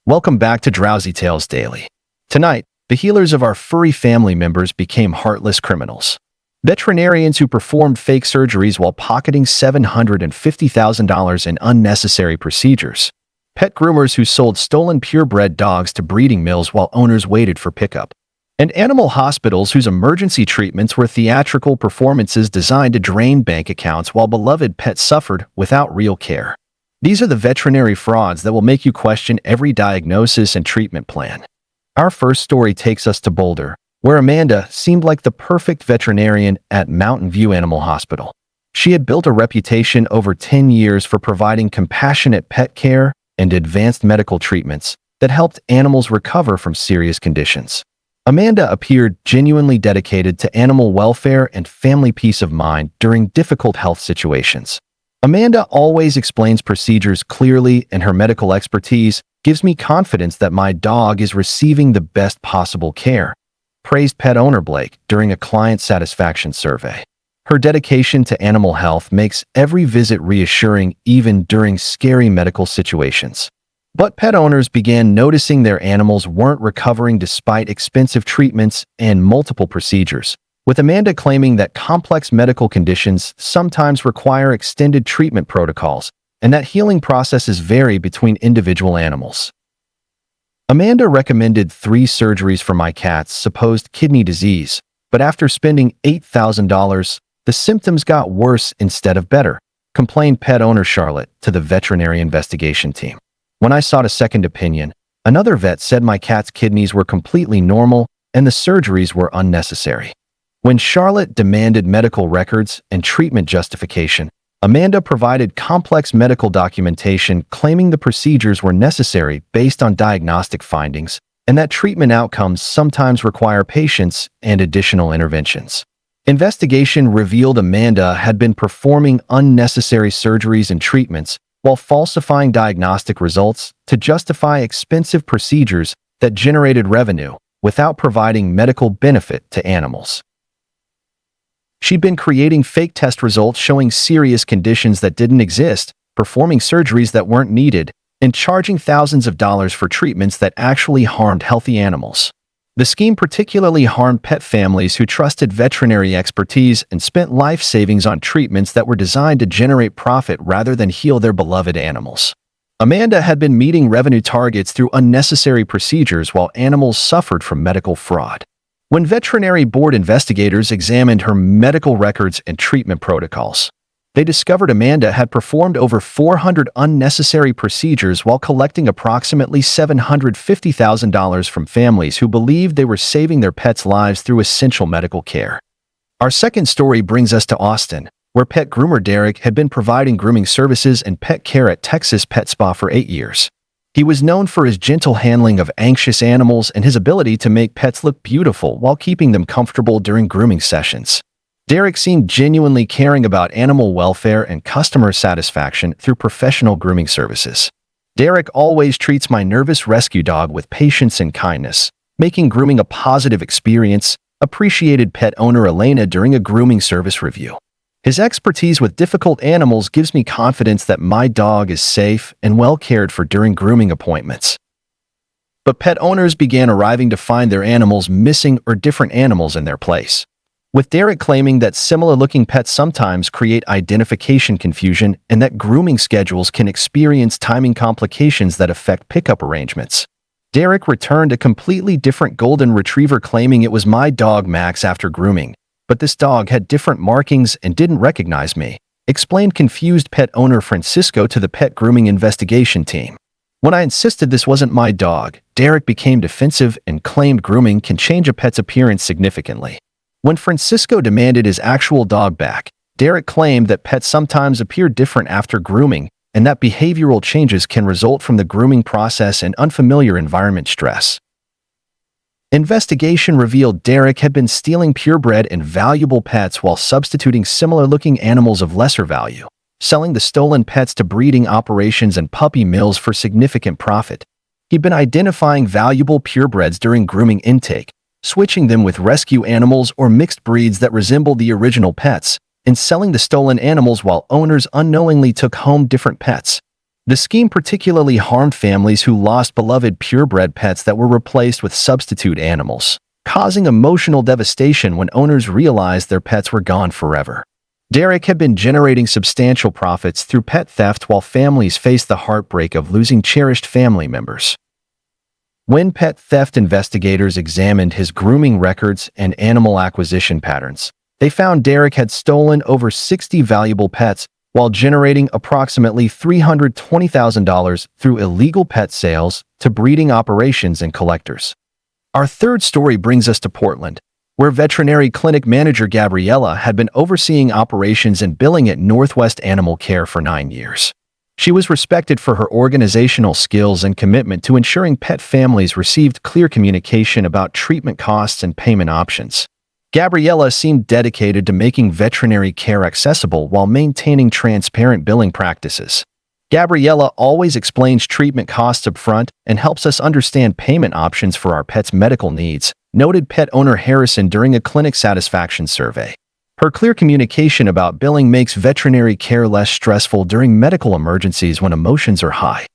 Welcome back to Drowsy Tales Daily. Tonight, the healers of our furry family members became heartless criminals. Veterinarians who performed fake surgeries while pocketing $750,000 in unnecessary procedures. Pet groomers who sold stolen purebred dogs to breeding mills while owners waited for pickup. And animal hospitals whose emergency treatments were theatrical performances designed to drain bank accounts while beloved pets suffered without real care. These are the veterinary frauds that will make you question every diagnosis and treatment plan. Our first story takes us to Boulder, where Amanda seemed like the perfect veterinarian at Mountain View Animal Hospital. She had built a reputation over 10 years for providing compassionate pet care and advanced medical treatments that helped animals recover from serious conditions. Amanda appeared genuinely dedicated to animal welfare and family peace of mind during difficult health situations. Amanda always explains procedures clearly, and her medical expertise gives me confidence that my dog is receiving the best possible care, praised pet owner Blake during a client satisfaction survey. Her dedication to animal health makes every visit reassuring even during scary medical situations. But pet owners began noticing their animals weren't recovering despite expensive treatments and multiple procedures, with Amanda claiming that complex medical conditions sometimes require extended treatment protocols and that healing processes vary between individual animals. Amanda recommended 3 surgeries for my cat's supposed kidney disease, but after spending $8,000, the symptoms got worse instead of better, complained pet owner Charlotte to the veterinary investigation team. When I sought a second opinion, another vet said my cat's kidneys were completely normal and the surgeries were unnecessary. When Charlotte demanded medical records and treatment justification, Amanda provided complex medical documentation claiming the procedures were necessary based on diagnostic findings and that treatment outcomes sometimes require patience and additional interventions. Investigation revealed Amanda had been performing unnecessary surgeries and treatments while falsifying diagnostic results to justify expensive procedures that generated revenue without providing medical benefit to animals. She'd been creating fake test results showing serious conditions that didn't exist, performing surgeries that weren't needed, and charging thousands of dollars for treatments that actually harmed healthy animals. The scheme particularly harmed pet families who trusted veterinary expertise and spent life savings on treatments that were designed to generate profit rather than heal their beloved animals. Amanda had been meeting revenue targets through unnecessary procedures while animals suffered from medical fraud. When veterinary board investigators examined her medical records and treatment protocols, they discovered Amanda had performed over 400 unnecessary procedures while collecting approximately $750,000 from families who believed they were saving their pets' lives through essential medical care. Our second story brings us to Austin, where pet groomer Derek had been providing grooming services and pet care at Texas Pet Spa for 8 years. He was known for his gentle handling of anxious animals and his ability to make pets look beautiful while keeping them comfortable during grooming sessions. Derek seemed genuinely caring about animal welfare and customer satisfaction through professional grooming services. Derek always treats my nervous rescue dog with patience and kindness, making grooming a positive experience, appreciated pet owner Elena during a grooming service review. His expertise with difficult animals gives me confidence that my dog is safe and well cared for during grooming appointments. But pet owners began arriving to find their animals missing or different animals in their place, with Derek claiming that similar-looking pets sometimes create identification confusion and that grooming schedules can experience timing complications that affect pickup arrangements. Derek returned a completely different golden retriever claiming it was my dog Max after grooming, but this dog had different markings and didn't recognize me, explained confused pet owner Francisco to the pet grooming investigation team. When I insisted this wasn't my dog, Derek became defensive and claimed grooming can change a pet's appearance significantly. When Francisco demanded his actual dog back, Derek claimed that pets sometimes appear different after grooming and that behavioral changes can result from the grooming process and unfamiliar environment stress. Investigation revealed Derek had been stealing purebred and valuable pets while substituting similar-looking animals of lesser value, selling the stolen pets to breeding operations and puppy mills for significant profit. He'd been identifying valuable purebreds during grooming intake, switching them with rescue animals or mixed breeds that resemble the original pets, and selling the stolen animals while owners unknowingly took home different pets. The scheme particularly harmed families who lost beloved purebred pets that were replaced with substitute animals, causing emotional devastation when owners realized their pets were gone forever. Derek had been generating substantial profits through pet theft while families faced the heartbreak of losing cherished family members. When pet theft investigators examined his grooming records and animal acquisition patterns, they found Derek had stolen over 60 valuable pets while generating approximately $320,000 through illegal pet sales to breeding operations and collectors. Our third story brings us to Portland, where veterinary clinic manager Gabriella had been overseeing operations and billing at Northwest Animal Care for 9 years. She was respected for her organizational skills and commitment to ensuring pet families received clear communication about treatment costs and payment options. Gabriella seemed dedicated to making veterinary care accessible while maintaining transparent billing practices. Gabriella always explains treatment costs up front and helps us understand payment options for our pets' medical needs, noted pet owner Harrison during a clinic satisfaction survey. Her clear communication about billing makes veterinary care less stressful during medical emergencies when emotions are high.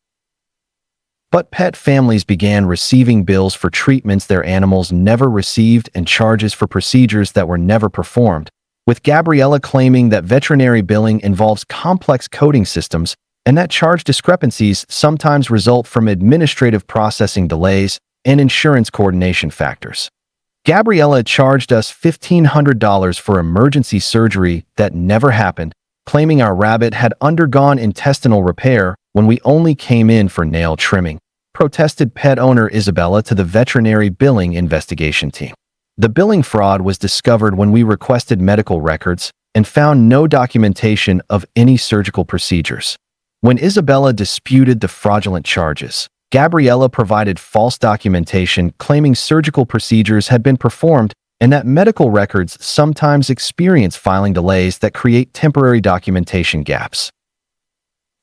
But pet families began receiving bills for treatments their animals never received and charges for procedures that were never performed, with Gabriella claiming that veterinary billing involves complex coding systems and that charge discrepancies sometimes result from administrative processing delays and insurance coordination factors. Gabriella charged us $1,500 for emergency surgery that never happened, claiming our rabbit had undergone intestinal repair when we only came in for nail trimming, protested pet owner Isabella to the veterinary billing investigation team. The billing fraud was discovered when we requested medical records and found no documentation of any surgical procedures. When Isabella disputed the fraudulent charges, Gabriella provided false documentation claiming surgical procedures had been performed and that medical records sometimes experience filing delays that create temporary documentation gaps.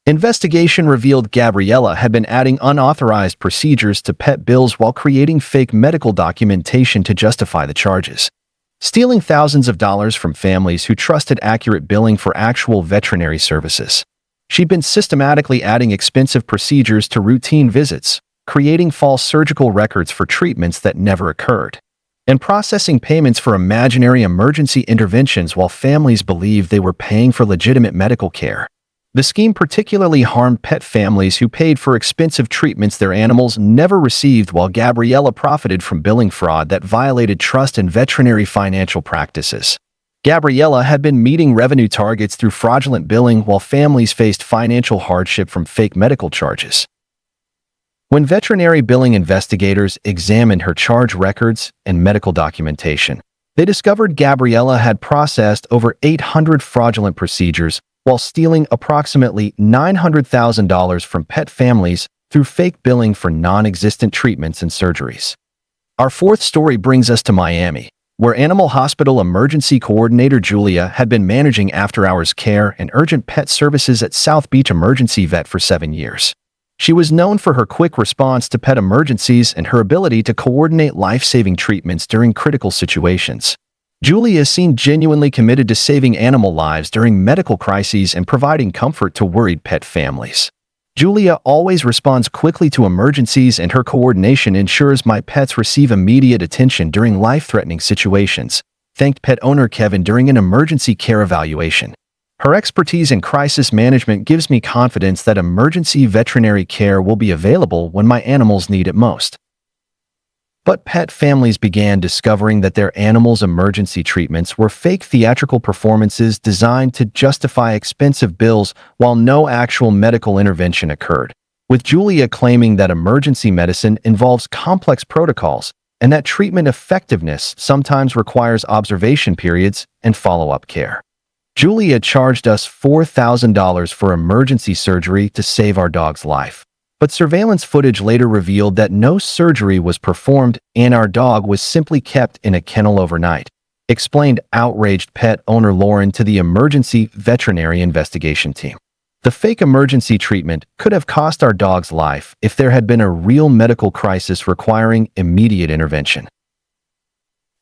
Investigation revealed Gabriella had been adding unauthorized procedures to pet bills while creating fake medical documentation to justify the charges, stealing thousands of dollars from families who trusted accurate billing for actual veterinary services. She'd been systematically adding expensive procedures to routine visits, creating false surgical records for treatments that never occurred, and processing payments for imaginary emergency interventions while families believed they were paying for legitimate medical care. The scheme particularly harmed pet families who paid for expensive treatments their animals never received, while Gabriella profited from billing fraud that violated trust in veterinary financial practices. Gabriella had been meeting revenue targets through fraudulent billing while families faced financial hardship from fake medical charges. When veterinary billing investigators examined her charge records and medical documentation, they discovered Gabriella had processed over 800 fraudulent procedures while stealing approximately $900,000 from pet families through fake billing for non-existent treatments and surgeries. Our fourth story brings us to Miami, where Animal Hospital Emergency Coordinator Julia had been managing after-hours care and urgent pet services at South Beach Emergency Vet for 7 years. She was known for her quick response to pet emergencies and her ability to coordinate life-saving treatments during critical situations. Julia seemed genuinely committed to saving animal lives during medical crises and providing comfort to worried pet families. Julia always responds quickly to emergencies, and her coordination ensures my pets receive immediate attention during life-threatening situations, thanked pet owner Kevin during an emergency care evaluation. Her expertise in crisis management gives me confidence that emergency veterinary care will be available when my animals need it most. But pet families began discovering that their animals' emergency treatments were fake theatrical performances designed to justify expensive bills while no actual medical intervention occurred, with Julia claiming that emergency medicine involves complex protocols and that treatment effectiveness sometimes requires observation periods and follow-up care. Julia charged us $4,000 for emergency surgery to save our dog's life. But surveillance footage later revealed that no surgery was performed and our dog was simply kept in a kennel overnight, explained outraged pet owner Lauren to the emergency veterinary investigation team. The fake emergency treatment could have cost our dog's life if there had been a real medical crisis requiring immediate intervention.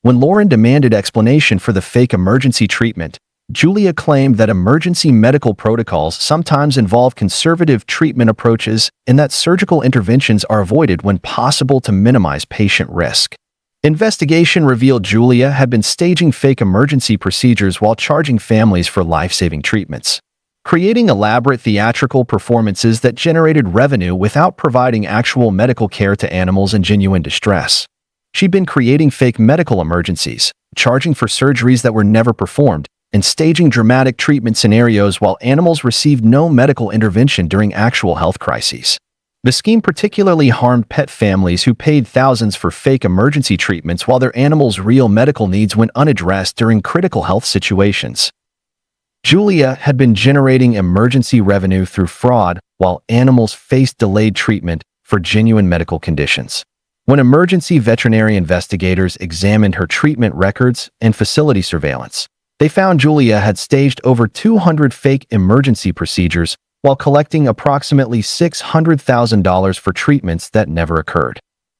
When Lauren demanded explanation for the fake emergency treatment, Julia claimed that emergency medical protocols sometimes involve conservative treatment approaches and that surgical interventions are avoided when possible to minimize patient risk. Investigation revealed Julia had been staging fake emergency procedures while charging families for life-saving treatments, creating elaborate theatrical performances that generated revenue without providing actual medical care to animals in genuine distress. She'd been creating fake medical emergencies, charging for surgeries that were never performed, and staging dramatic treatment scenarios while animals received no medical intervention during actual health crises. The scheme particularly harmed pet families who paid thousands for fake emergency treatments while their animals' real medical needs went unaddressed during critical health situations. Julia had been generating emergency revenue through fraud while animals faced delayed treatment for genuine medical conditions. When emergency veterinary investigators examined her treatment records and facility surveillance, they found Julia had staged over 200 fake emergency procedures while collecting approximately $600,000 for treatments that never occurred.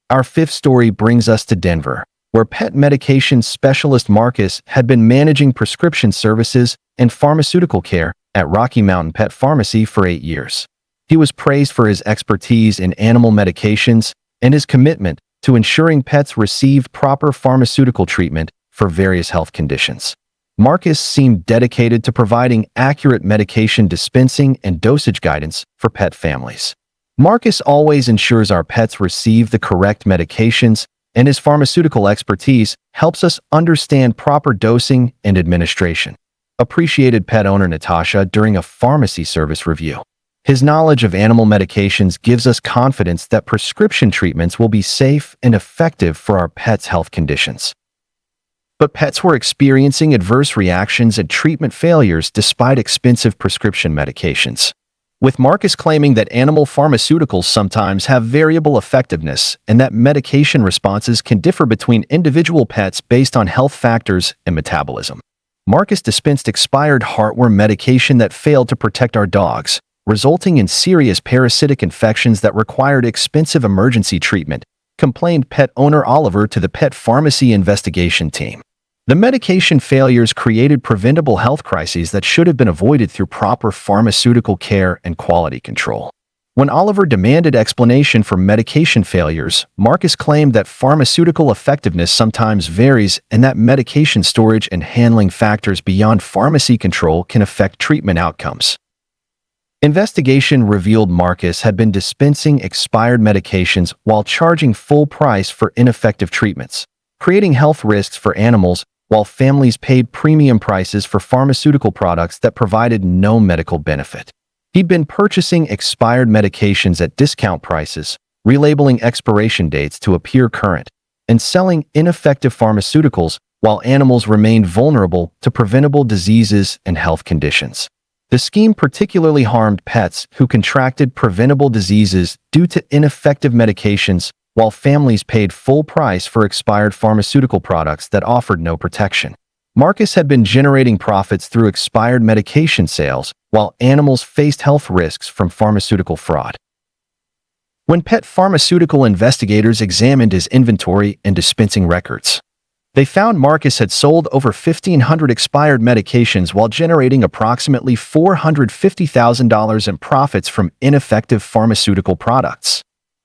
Our fifth story brings us to Denver, where pet medication specialist Marcus had been managing prescription services and pharmaceutical care at Rocky Mountain Pet Pharmacy for 8 years. He was praised for his expertise in animal medications and his commitment to ensuring pets received proper pharmaceutical treatment for various health conditions. Marcus seemed dedicated to providing accurate medication dispensing and dosage guidance for pet families. Marcus always ensures our pets receive the correct medications, and his pharmaceutical expertise helps us understand proper dosing and administration, appreciated pet owner Natasha during a pharmacy service review. His knowledge of animal medications gives us confidence that prescription treatments will be safe and effective for our pets' health conditions. But pets were experiencing adverse reactions and treatment failures despite expensive prescription medications, with Marcus claiming that animal pharmaceuticals sometimes have variable effectiveness and that medication responses can differ between individual pets based on health factors and metabolism. Marcus dispensed expired heartworm medication that failed to protect our dogs, resulting in serious parasitic infections that required expensive emergency treatment, complained pet owner Oliver to the pet pharmacy investigation team. The medication failures created preventable health crises that should have been avoided through proper pharmaceutical care and quality control. When Oliver demanded explanation for medication failures, Marcus claimed that pharmaceutical effectiveness sometimes varies and that medication storage and handling factors beyond pharmacy control can affect treatment outcomes. Investigation revealed Marcus had been dispensing expired medications while charging full price for ineffective treatments, creating health risks for animals while families paid premium prices for pharmaceutical products that provided no medical benefit. He'd been purchasing expired medications at discount prices, relabeling expiration dates to appear current, and selling ineffective pharmaceuticals while animals remained vulnerable to preventable diseases and health conditions. The scheme particularly harmed pets who contracted preventable diseases due to ineffective medications, while families paid full price for expired pharmaceutical products that offered no protection. Marcus had been generating profits through expired medication sales, while animals faced health risks from pharmaceutical fraud. When pet pharmaceutical investigators examined his inventory and dispensing records, they found Marcus had sold over 1,500 expired medications while generating approximately $450,000 in profits from ineffective pharmaceutical products.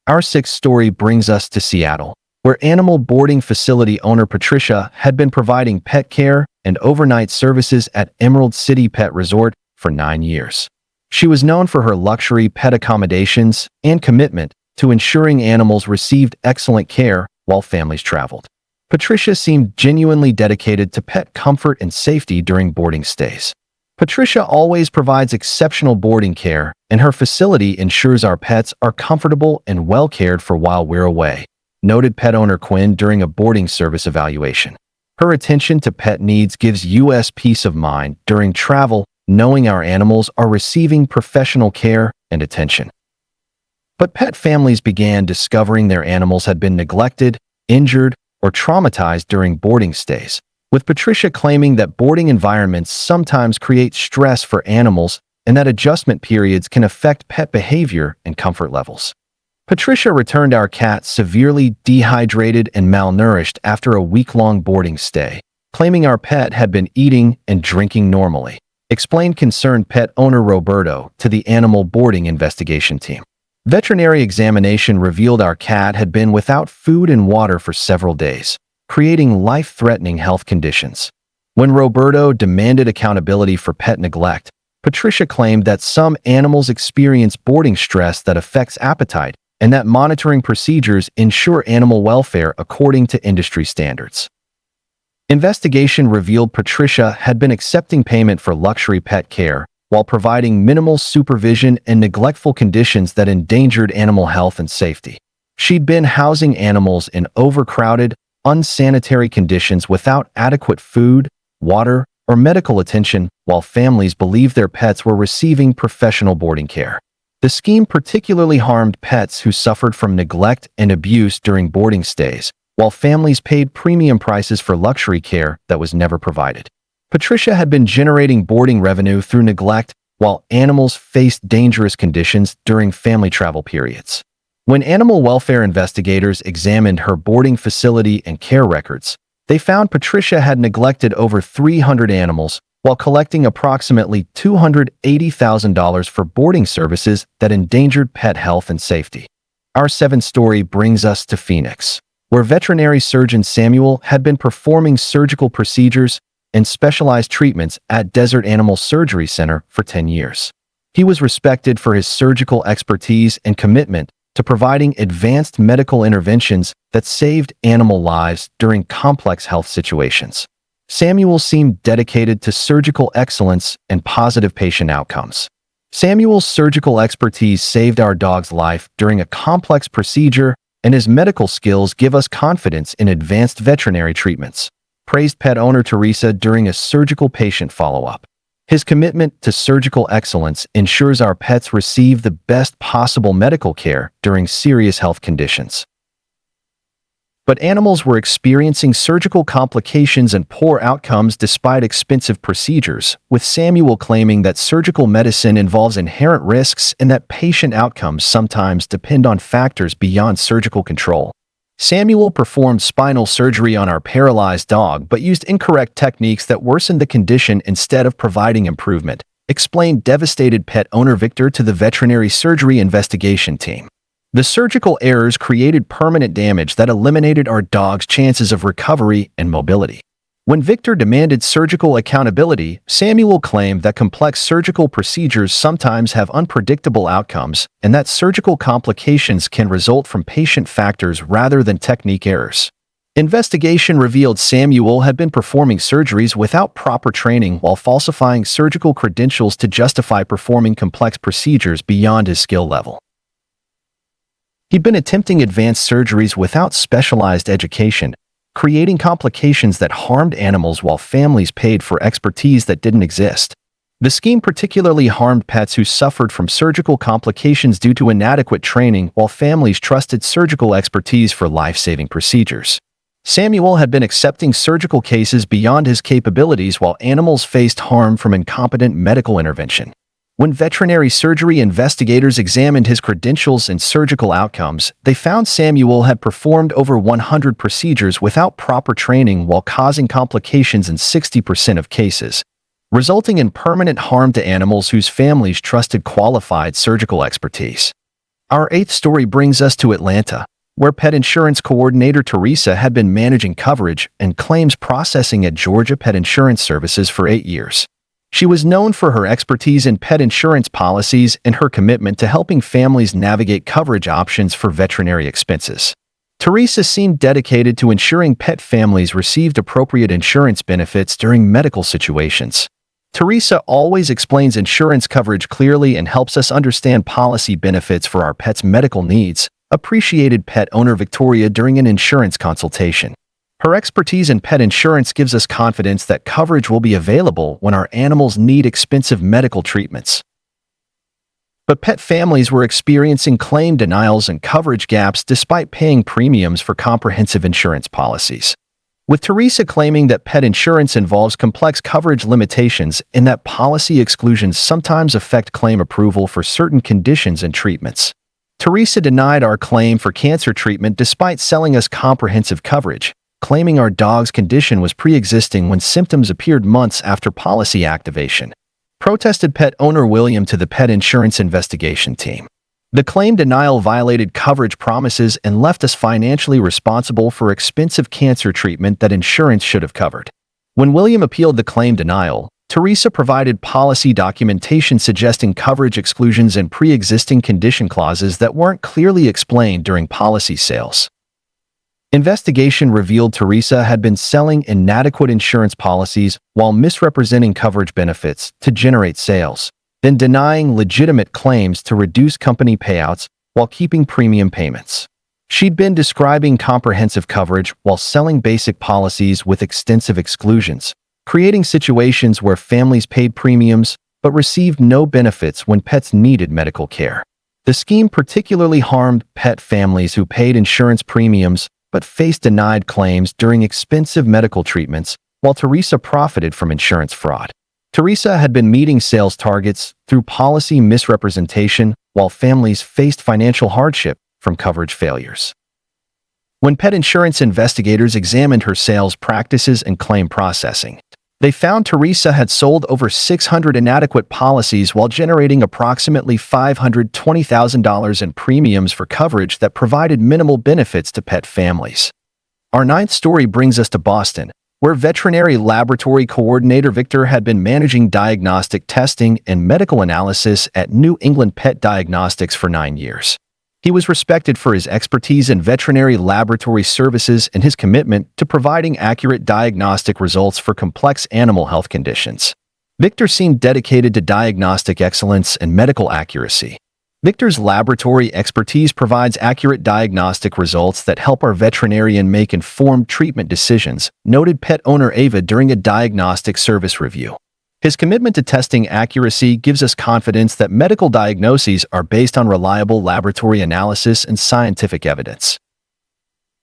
Our sixth story brings us to Seattle, where animal boarding facility owner Patricia had been providing pet care and overnight services at Emerald City Pet Resort for 9 years. She was known for her luxury pet accommodations and commitment to ensuring animals received excellent care while families traveled. Patricia seemed genuinely dedicated to pet comfort and safety during boarding stays. Patricia always provides exceptional boarding care, and her facility ensures our pets are comfortable and well cared for while we're away, noted pet owner Quinn during a boarding service evaluation. Her attention to pet needs gives us peace of mind during travel, knowing our animals are receiving professional care and attention. But pet families began discovering their animals had been neglected, injured, or traumatized during boarding stays, with Patricia claiming that boarding environments sometimes create stress for animals and that adjustment periods can affect pet behavior and comfort levels. Patricia returned our cat severely dehydrated and malnourished after a week-long boarding stay, claiming our pet had been eating and drinking normally, explained concerned pet owner Roberto to the animal boarding investigation team. Veterinary examination revealed our cat had been without food and water for several days, creating life-threatening health conditions. When Roberto demanded accountability for pet neglect, Patricia claimed that some animals experience boarding stress that affects appetite and that monitoring procedures ensure animal welfare according to industry standards. Investigation revealed Patricia had been accepting payment for luxury pet care while providing minimal supervision and neglectful conditions that endangered animal health and safety. She'd been housing animals in overcrowded, unsanitary conditions without adequate food, water, or medical attention, while families believed their pets were receiving professional boarding care. The scheme particularly harmed pets who suffered from neglect and abuse during boarding stays, while families paid premium prices for luxury care that was never provided. Patricia had been generating boarding revenue through neglect, while animals faced dangerous conditions during family travel periods. When animal welfare investigators examined her boarding facility and care records, they found Patricia had neglected over 300 animals while collecting approximately $280,000 for boarding services that endangered pet health and safety. Our seventh story brings us to Phoenix, where veterinary surgeon Samuel had been performing surgical procedures and specialized treatments at Desert Animal Surgery Center for 10 years. He was respected for his surgical expertise and commitment to providing advanced medical interventions that saved animal lives during complex health situations. Samuel seemed dedicated to surgical excellence and positive patient outcomes. Samuel's surgical expertise saved our dog's life during a complex procedure, and his medical skills give us confidence in advanced veterinary treatments, praised pet owner Teresa during a surgical patient follow-up. His commitment to surgical excellence ensures our pets receive the best possible medical care during serious health conditions. But animals were experiencing surgical complications and poor outcomes despite expensive procedures, with Samuel claiming that surgical medicine involves inherent risks and that patient outcomes sometimes depend on factors beyond surgical control. Samuel performed spinal surgery on our paralyzed dog but used incorrect techniques that worsened the condition instead of providing improvement, explained devastated pet owner Victor to the veterinary surgery investigation team. The surgical errors created permanent damage that eliminated our dog's chances of recovery and mobility. When Victor demanded surgical accountability, Samuel claimed that complex surgical procedures sometimes have unpredictable outcomes and that surgical complications can result from patient factors rather than technique errors. Investigation revealed Samuel had been performing surgeries without proper training while falsifying surgical credentials to justify performing complex procedures beyond his skill level. He'd been attempting advanced surgeries without specialized education, creating complications that harmed animals while families paid for expertise that didn't exist. The scheme particularly harmed pets who suffered from surgical complications due to inadequate training while families trusted surgical expertise for life-saving procedures. Samuel had been accepting surgical cases beyond his capabilities while animals faced harm from incompetent medical intervention. When veterinary surgery investigators examined his credentials and surgical outcomes, they found Samuel had performed over 100 procedures without proper training while causing complications in 60% of cases, resulting in permanent harm to animals whose families trusted qualified surgical expertise. Our eighth story brings us to Atlanta, where pet insurance coordinator Teresa had been managing coverage and claims processing at Georgia Pet Insurance Services for 8 years. She was known for her expertise in pet insurance policies and her commitment to helping families navigate coverage options for veterinary expenses. Teresa seemed dedicated to ensuring pet families received appropriate insurance benefits during medical situations. Teresa always explains insurance coverage clearly and helps us understand policy benefits for our pets' medical needs, appreciated pet owner Victoria during an insurance consultation. Her expertise in pet insurance gives us confidence that coverage will be available when our animals need expensive medical treatments. But pet families were experiencing claim denials and coverage gaps despite paying premiums for comprehensive insurance policies. With Teresa claiming that pet insurance involves complex coverage limitations and that policy exclusions sometimes affect claim approval for certain conditions and treatments. Teresa denied our claim for cancer treatment despite selling us comprehensive coverage, claiming our dog's condition was pre-existing when symptoms appeared months after policy activation, protested pet owner William to the pet insurance investigation team. The claim denial violated coverage promises and left us financially responsible for expensive cancer treatment that insurance should have covered. When William appealed the claim denial, Teresa provided policy documentation suggesting coverage exclusions and pre-existing condition clauses that weren't clearly explained during policy sales. Investigation revealed Teresa had been selling inadequate insurance policies while misrepresenting coverage benefits to generate sales, then denying legitimate claims to reduce company payouts while keeping premium payments. She'd been describing comprehensive coverage while selling basic policies with extensive exclusions, creating situations where families paid premiums but received no benefits when pets needed medical care. The scheme particularly harmed pet families who paid insurance premiums but faced denied claims during expensive medical treatments, while Teresa profited from insurance fraud. Teresa had been meeting sales targets through policy misrepresentation while families faced financial hardship from coverage failures. When pet insurance investigators examined her sales practices and claim processing, they found Teresa had sold over 600 inadequate policies while generating approximately $520,000 in premiums for coverage that provided minimal benefits to pet families. Our ninth story brings us to Boston, where veterinary laboratory coordinator Victor had been managing diagnostic testing and medical analysis at New England Pet Diagnostics for 9 years. He was respected for his expertise in veterinary laboratory services and his commitment to providing accurate diagnostic results for complex animal health conditions. Victor seemed dedicated to diagnostic excellence and medical accuracy. Victor's laboratory expertise provides accurate diagnostic results that help our veterinarian make informed treatment decisions, noted pet owner Ava during a diagnostic service review. His commitment to testing accuracy gives us confidence that medical diagnoses are based on reliable laboratory analysis and scientific evidence.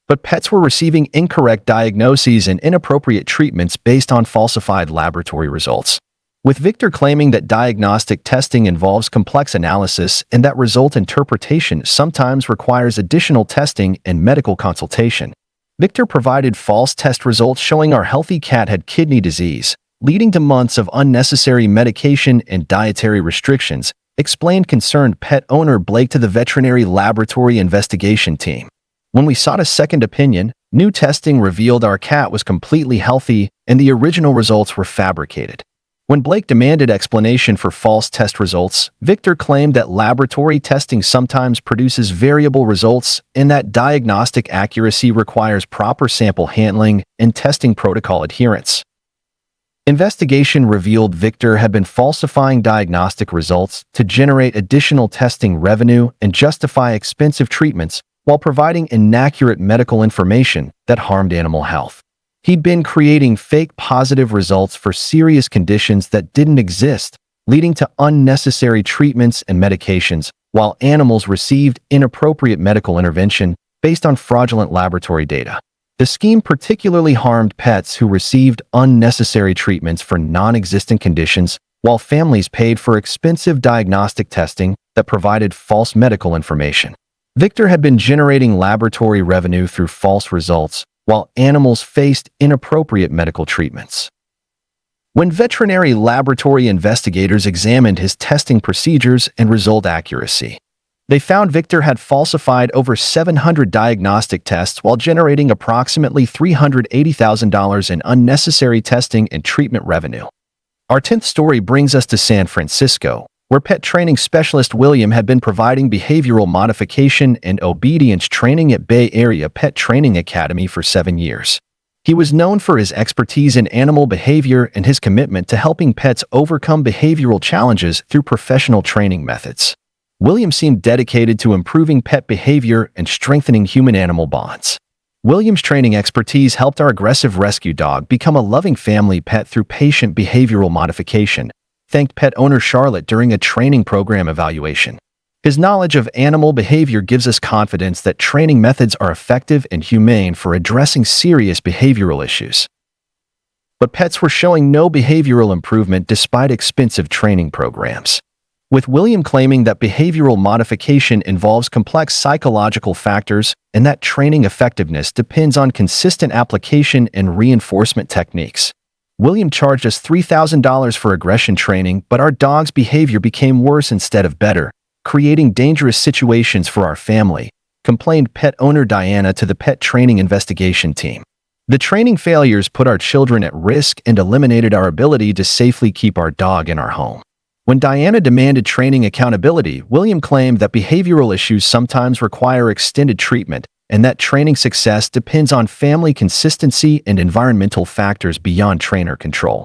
But pets were receiving incorrect diagnoses and inappropriate treatments based on falsified laboratory results. With Victor claiming that diagnostic testing involves complex analysis and that result interpretation sometimes requires additional testing and medical consultation, Victor provided false test results showing our healthy cat had kidney disease, leading to months of unnecessary medication and dietary restrictions, explained concerned pet owner Blake to the veterinary laboratory investigation team. When we sought a second opinion, new testing revealed our cat was completely healthy and the original results were fabricated. When Blake demanded explanation for false test results, Victor claimed that laboratory testing sometimes produces variable results and that diagnostic accuracy requires proper sample handling and testing protocol adherence. Investigation revealed Victor had been falsifying diagnostic results to generate additional testing revenue and justify expensive treatments while providing inaccurate medical information that harmed animal health. He'd been creating fake positive results for serious conditions that didn't exist, leading to unnecessary treatments and medications, while animals received inappropriate medical intervention based on fraudulent laboratory data. The scheme particularly harmed pets who received unnecessary treatments for non-existent conditions, while families paid for expensive diagnostic testing that provided false medical information. Victor had been generating laboratory revenue through false results, while animals faced inappropriate medical treatments. When veterinary laboratory investigators examined his testing procedures and result accuracy, they found Victor had falsified over 700 diagnostic tests while generating approximately $380,000 in unnecessary testing and treatment revenue. Our 10th story brings us to San Francisco, where pet training specialist William had been providing behavioral modification and obedience training at Bay Area Pet Training Academy for 7 years. He was known for his expertise in animal behavior and his commitment to helping pets overcome behavioral challenges through professional training methods. William seemed dedicated to improving pet behavior and strengthening human-animal bonds. William's training expertise helped our aggressive rescue dog become a loving family pet through patient behavioral modification, thanked pet owner Charlotte during a training program evaluation. His knowledge of animal behavior gives us confidence that training methods are effective and humane for addressing serious behavioral issues. But pets were showing no behavioral improvement despite expensive training programs. with William claiming that behavioral modification involves complex psychological factors and that training effectiveness depends on consistent application and reinforcement techniques. William charged us $3,000 for aggression training, but our dog's behavior became worse instead of better, creating dangerous situations for our family, complained pet owner Diana to the pet training investigation team. The training failures put our children at risk and eliminated our ability to safely keep our dog in our home. When Diana demanded training accountability, William claimed that behavioral issues sometimes require extended treatment and that training success depends on family consistency and environmental factors beyond trainer control.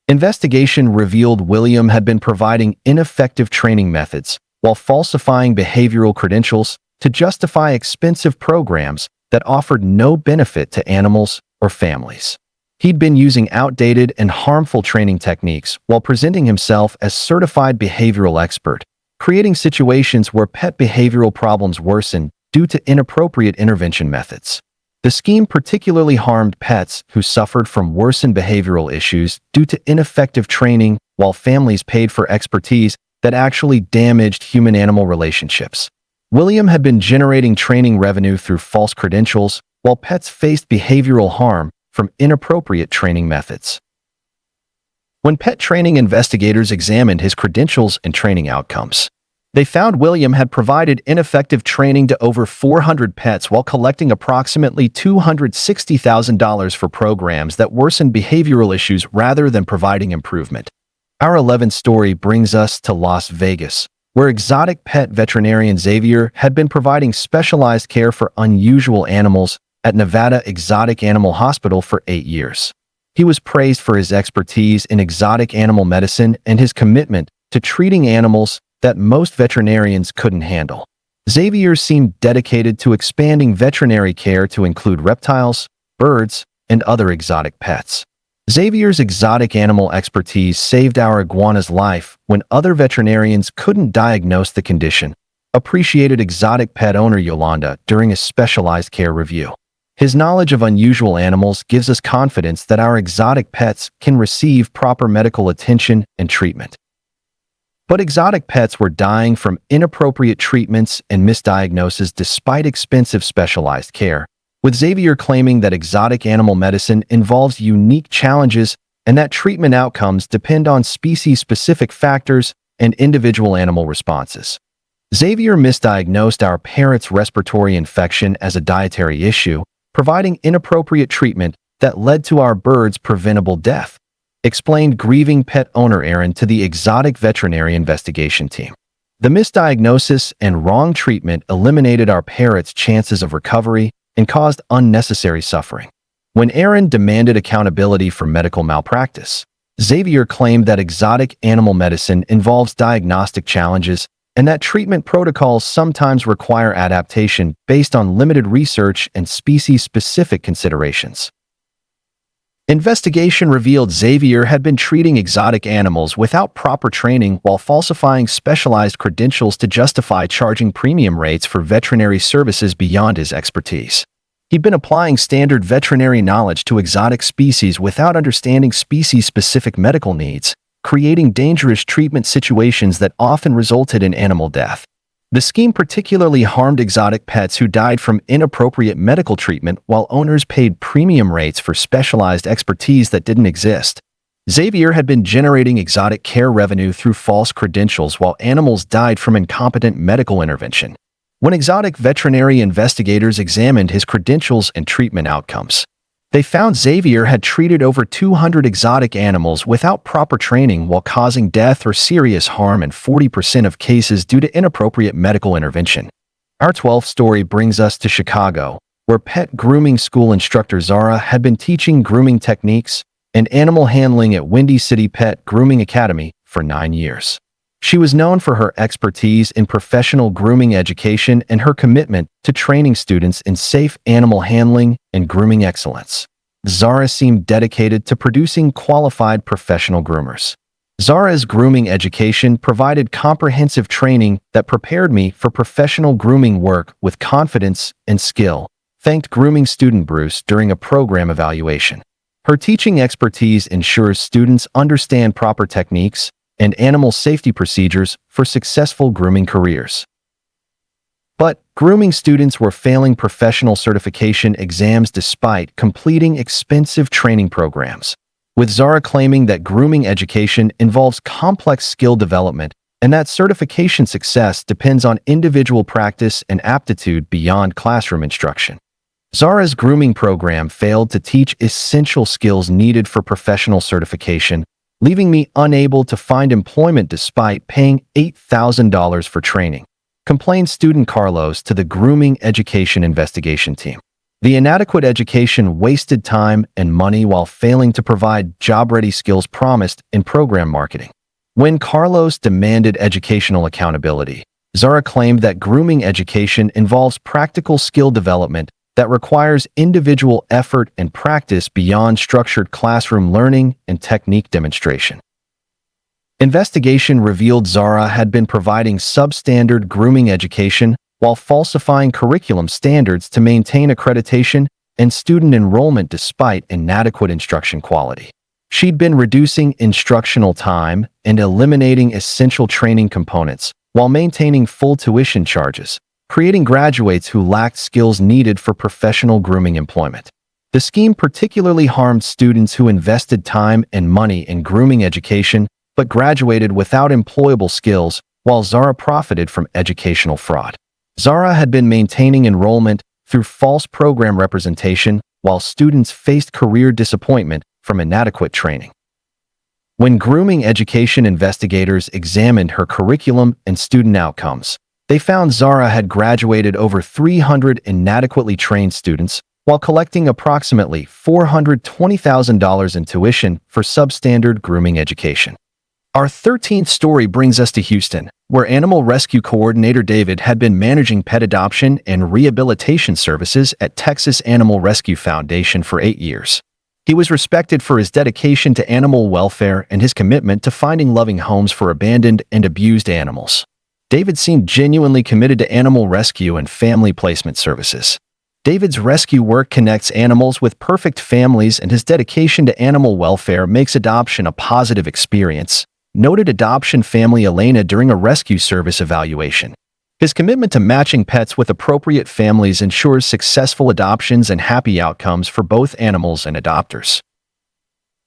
Investigation revealed William had been providing ineffective training methods while falsifying behavioral credentials to justify expensive programs that offered no benefit to animals or families. He'd been using outdated and harmful training techniques while presenting himself as certified behavioral expert, creating situations where pet behavioral problems worsened due to inappropriate intervention methods. The scheme particularly harmed pets who suffered from worsened behavioral issues due to ineffective training, while families paid for expertise that actually damaged human-animal relationships. William had been generating training revenue through false credentials, while pets faced behavioral harm from inappropriate training methods. When pet training investigators examined his credentials and training outcomes, they found William had provided ineffective training to over 400 pets while collecting approximately $260,000 for programs that worsened behavioral issues rather than providing improvement. Our 11th story brings us to Las Vegas, where exotic pet veterinarian Xavier had been providing specialized care for unusual animals at Nevada Exotic Animal Hospital for 8 years. He was praised for his expertise in exotic animal medicine and his commitment to treating animals that most veterinarians couldn't handle. Xavier seemed dedicated to expanding veterinary care to include reptiles, birds, and other exotic pets. Xavier's exotic animal expertise saved our iguana's life when other veterinarians couldn't diagnose the condition, appreciated exotic pet owner Yolanda during a specialized care review. His knowledge of unusual animals gives us confidence that our exotic pets can receive proper medical attention and treatment. But exotic pets were dying from inappropriate treatments and misdiagnoses despite expensive specialized care, with Xavier claiming that exotic animal medicine involves unique challenges and that treatment outcomes depend on species-specific factors and individual animal responses. Xavier misdiagnosed our parrot's respiratory infection as a dietary issue, providing inappropriate treatment that led to our bird's preventable death, explained grieving pet owner Aaron to the exotic veterinary investigation team. The misdiagnosis and wrong treatment eliminated our parrot's chances of recovery and caused unnecessary suffering. When Aaron demanded accountability for medical malpractice, Xavier claimed that exotic animal medicine involves diagnostic challenges and that treatment protocols sometimes require adaptation based on limited research and species-specific considerations. Investigation revealed Xavier had been treating exotic animals without proper training while falsifying specialized credentials to justify charging premium rates for veterinary services beyond his expertise. He'd been applying standard veterinary knowledge to exotic species without understanding species-specific medical needs, creating dangerous treatment situations that often resulted in animal death. The scheme particularly harmed exotic pets who died from inappropriate medical treatment while owners paid premium rates for specialized expertise that didn't exist. Xavier had been generating exotic care revenue through false credentials while animals died from incompetent medical intervention. When exotic veterinary investigators examined his credentials and treatment outcomes, they found Xavier had treated over 200 exotic animals without proper training while causing death or serious harm in 40% of cases due to inappropriate medical intervention. Our 12th story brings us to Chicago, where pet grooming school instructor Zara had been teaching grooming techniques and animal handling at Windy City Pet Grooming Academy for 9 years. She was known for her expertise in professional grooming education and her commitment to training students in safe animal handling and grooming excellence. Zara seemed dedicated to producing qualified professional groomers. Zara's grooming education provided comprehensive training that prepared me for professional grooming work with confidence and skill, thanked grooming student Bruce during a program evaluation. Her teaching expertise ensures students understand proper techniques and animal safety procedures for successful grooming careers. But grooming students were failing professional certification exams despite completing expensive training programs, with Zara claiming that grooming education involves complex skill development and that certification success depends on individual practice and aptitude beyond classroom instruction. Zara's grooming program failed to teach essential skills needed for professional certification, leaving me unable to find employment despite paying $8,000 for training, complained student Carlos to the Grooming Education Investigation Team. The inadequate education wasted time and money while failing to provide job-ready skills promised in program marketing. When Carlos demanded educational accountability, Zara claimed that grooming education involves practical skill development that requires individual effort and practice beyond structured classroom learning and technique demonstration. Investigation revealed Zara had been providing substandard grooming education while falsifying curriculum standards to maintain accreditation and student enrollment despite inadequate instruction quality. She'd been reducing instructional time and eliminating essential training components while maintaining full tuition charges, creating graduates who lacked skills needed for professional grooming employment. The scheme particularly harmed students who invested time and money in grooming education but graduated without employable skills, while Zara profited from educational fraud. Zara had been maintaining enrollment through false program representation while students faced career disappointment from inadequate training. When grooming education investigators examined her curriculum and student outcomes, they found Zara had graduated over 300 inadequately trained students while collecting approximately $420,000 in tuition for substandard grooming education. Our 13th story brings us to Houston, where Animal Rescue Coordinator David had been managing pet adoption and rehabilitation services at Texas Animal Rescue Foundation for 8 years. He was respected for his dedication to animal welfare and his commitment to finding loving homes for abandoned and abused animals. David seemed genuinely committed to animal rescue and family placement services. David's rescue work connects animals with perfect families, and his dedication to animal welfare makes adoption a positive experience, noted adoption family Elena during a rescue service evaluation. His commitment to matching pets with appropriate families ensures successful adoptions and happy outcomes for both animals and adopters.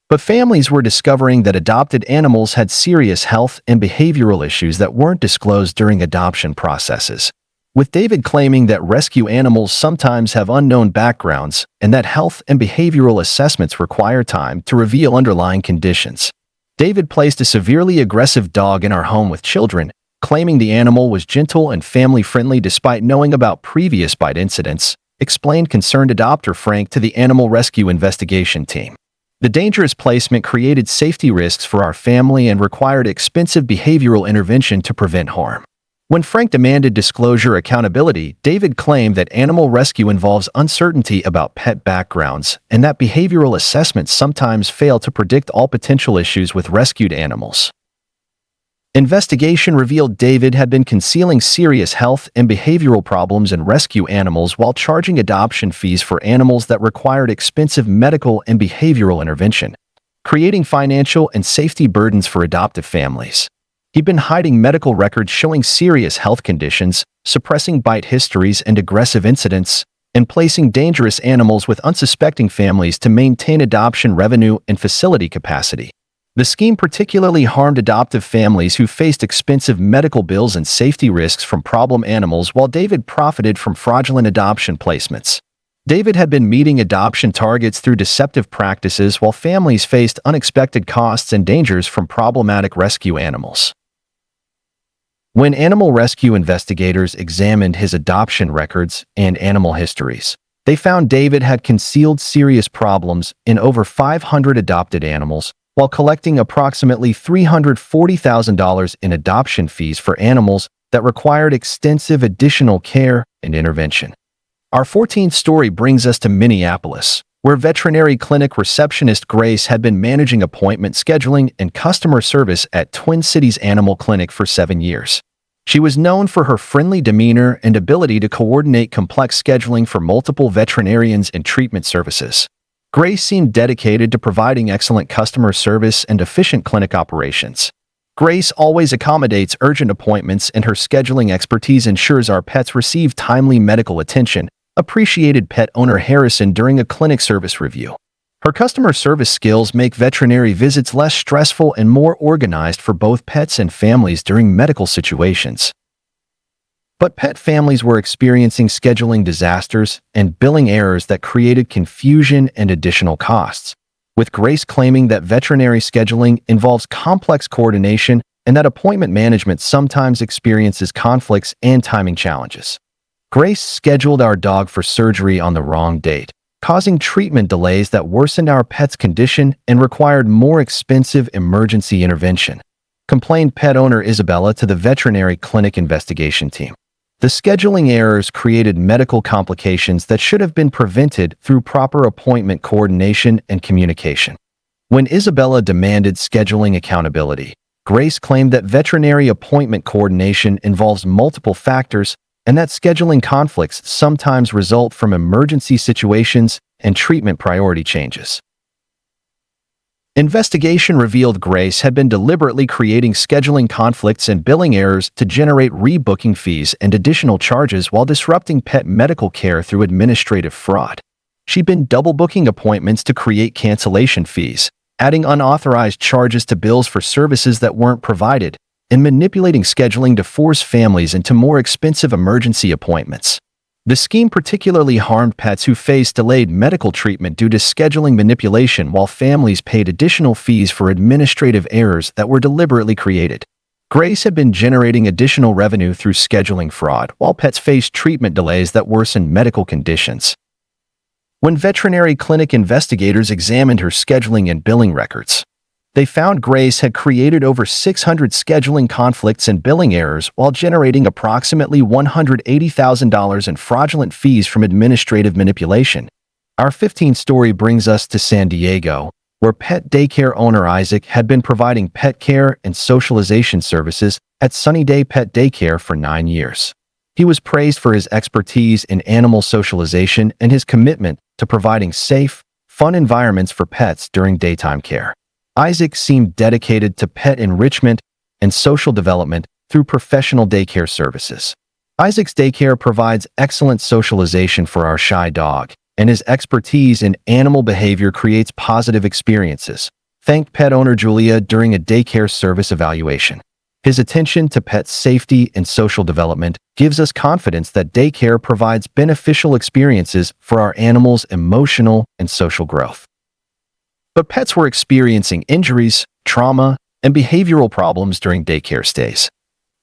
But families were discovering that adopted animals had serious health and behavioral issues that weren't disclosed during adoption processes, with David claiming that rescue animals sometimes have unknown backgrounds and that health and behavioral assessments require time to reveal underlying conditions. David placed a severely aggressive dog in our home with children, claiming the animal was gentle and family-friendly despite knowing about previous bite incidents, explained concerned adopter Frank to the Animal Rescue Investigation Team. The dangerous placement created safety risks for our family and required expensive behavioral intervention to prevent harm. When Frank demanded disclosure accountability, David claimed that animal rescue involves uncertainty about pet backgrounds and that behavioral assessments sometimes fail to predict all potential issues with rescued animals. Investigation revealed David had been concealing serious health and behavioral problems in rescue animals while charging adoption fees for animals that required expensive medical and behavioral intervention, creating financial and safety burdens for adoptive families. He'd been hiding medical records showing serious health conditions, suppressing bite histories and aggressive incidents, and placing dangerous animals with unsuspecting families to maintain adoption revenue and facility capacity. The scheme particularly harmed adoptive families who faced expensive medical bills and safety risks from problem animals, while David profited from fraudulent adoption placements. David had been meeting adoption targets through deceptive practices while families faced unexpected costs and dangers from problematic rescue animals. When animal rescue investigators examined his adoption records and animal histories, they found David had concealed serious problems in over 500 adopted animals, while collecting approximately $340,000 in adoption fees for animals that required extensive additional care and intervention. Our 14th story brings us to Minneapolis, where veterinary clinic receptionist Grace had been managing appointment scheduling and customer service at Twin Cities Animal Clinic for 7 years. She was known for her friendly demeanor and ability to coordinate complex scheduling for multiple veterinarians and treatment services. Grace seemed dedicated to providing excellent customer service and efficient clinic operations. Grace always accommodates urgent appointments, and her scheduling expertise ensures our pets receive timely medical attention, appreciated pet owner Harrison during a clinic service review. Her customer service skills make veterinary visits less stressful and more organized for both pets and families during medical situations. But pet families were experiencing scheduling disasters and billing errors that created confusion and additional costs, with Grace claiming that veterinary scheduling involves complex coordination and that appointment management sometimes experiences conflicts and timing challenges. Grace scheduled our dog for surgery on the wrong date, causing treatment delays that worsened our pet's condition and required more expensive emergency intervention, complained pet owner Isabella to the veterinary clinic investigation team. The scheduling errors created medical complications that should have been prevented through proper appointment coordination and communication. When Isabella demanded scheduling accountability, Grace claimed that veterinary appointment coordination involves multiple factors and that scheduling conflicts sometimes result from emergency situations and treatment priority changes. Investigation revealed Grace had been deliberately creating scheduling conflicts and billing errors to generate rebooking fees and additional charges while disrupting pet medical care through administrative fraud. She'd been double booking appointments to create cancellation fees, adding unauthorized charges to bills for services that weren't provided, and manipulating scheduling to force families into more expensive emergency appointments. The scheme particularly harmed pets who faced delayed medical treatment due to scheduling manipulation, while families paid additional fees for administrative errors that were deliberately created. Grace had been generating additional revenue through scheduling fraud, while pets faced treatment delays that worsened medical conditions. When veterinary clinic investigators examined her scheduling and billing records, they found Grace had created over 600 scheduling conflicts and billing errors while generating approximately $180,000 in fraudulent fees from administrative manipulation. Our 15th story brings us to San Diego, where pet daycare owner Isaac had been providing pet care and socialization services at Sunny Day Pet Daycare for 9 years. He was praised for his expertise in animal socialization and his commitment to providing safe, fun environments for pets during daytime care. Isaac seemed dedicated to pet enrichment and social development through professional daycare services. Isaac's daycare provides excellent socialization for our shy dog, and his expertise in animal behavior creates positive experiences, thanked pet owner Julia during a daycare service evaluation. His attention to pet safety and social development gives us confidence that daycare provides beneficial experiences for our animals' emotional and social growth. But pets were experiencing injuries, trauma, and behavioral problems during daycare stays,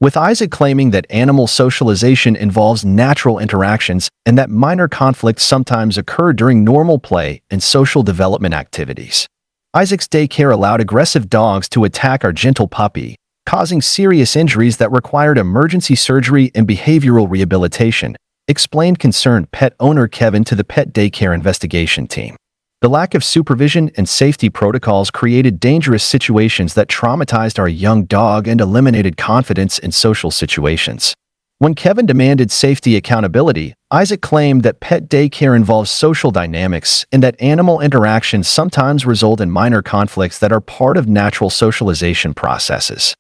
with Isaac claiming that animal socialization involves natural interactions and that minor conflicts sometimes occur during normal play and social development activities. Isaac's daycare allowed aggressive dogs to attack our gentle puppy, causing serious injuries that required emergency surgery and behavioral rehabilitation, explained concerned pet owner Kevin to the pet daycare investigation team. The lack of supervision and safety protocols created dangerous situations that traumatized our young dog and eliminated confidence in social situations. When Kevin demanded safety accountability, Isaac claimed that pet daycare involves social dynamics and that animal interactions sometimes result in minor conflicts that are part of natural socialization processes.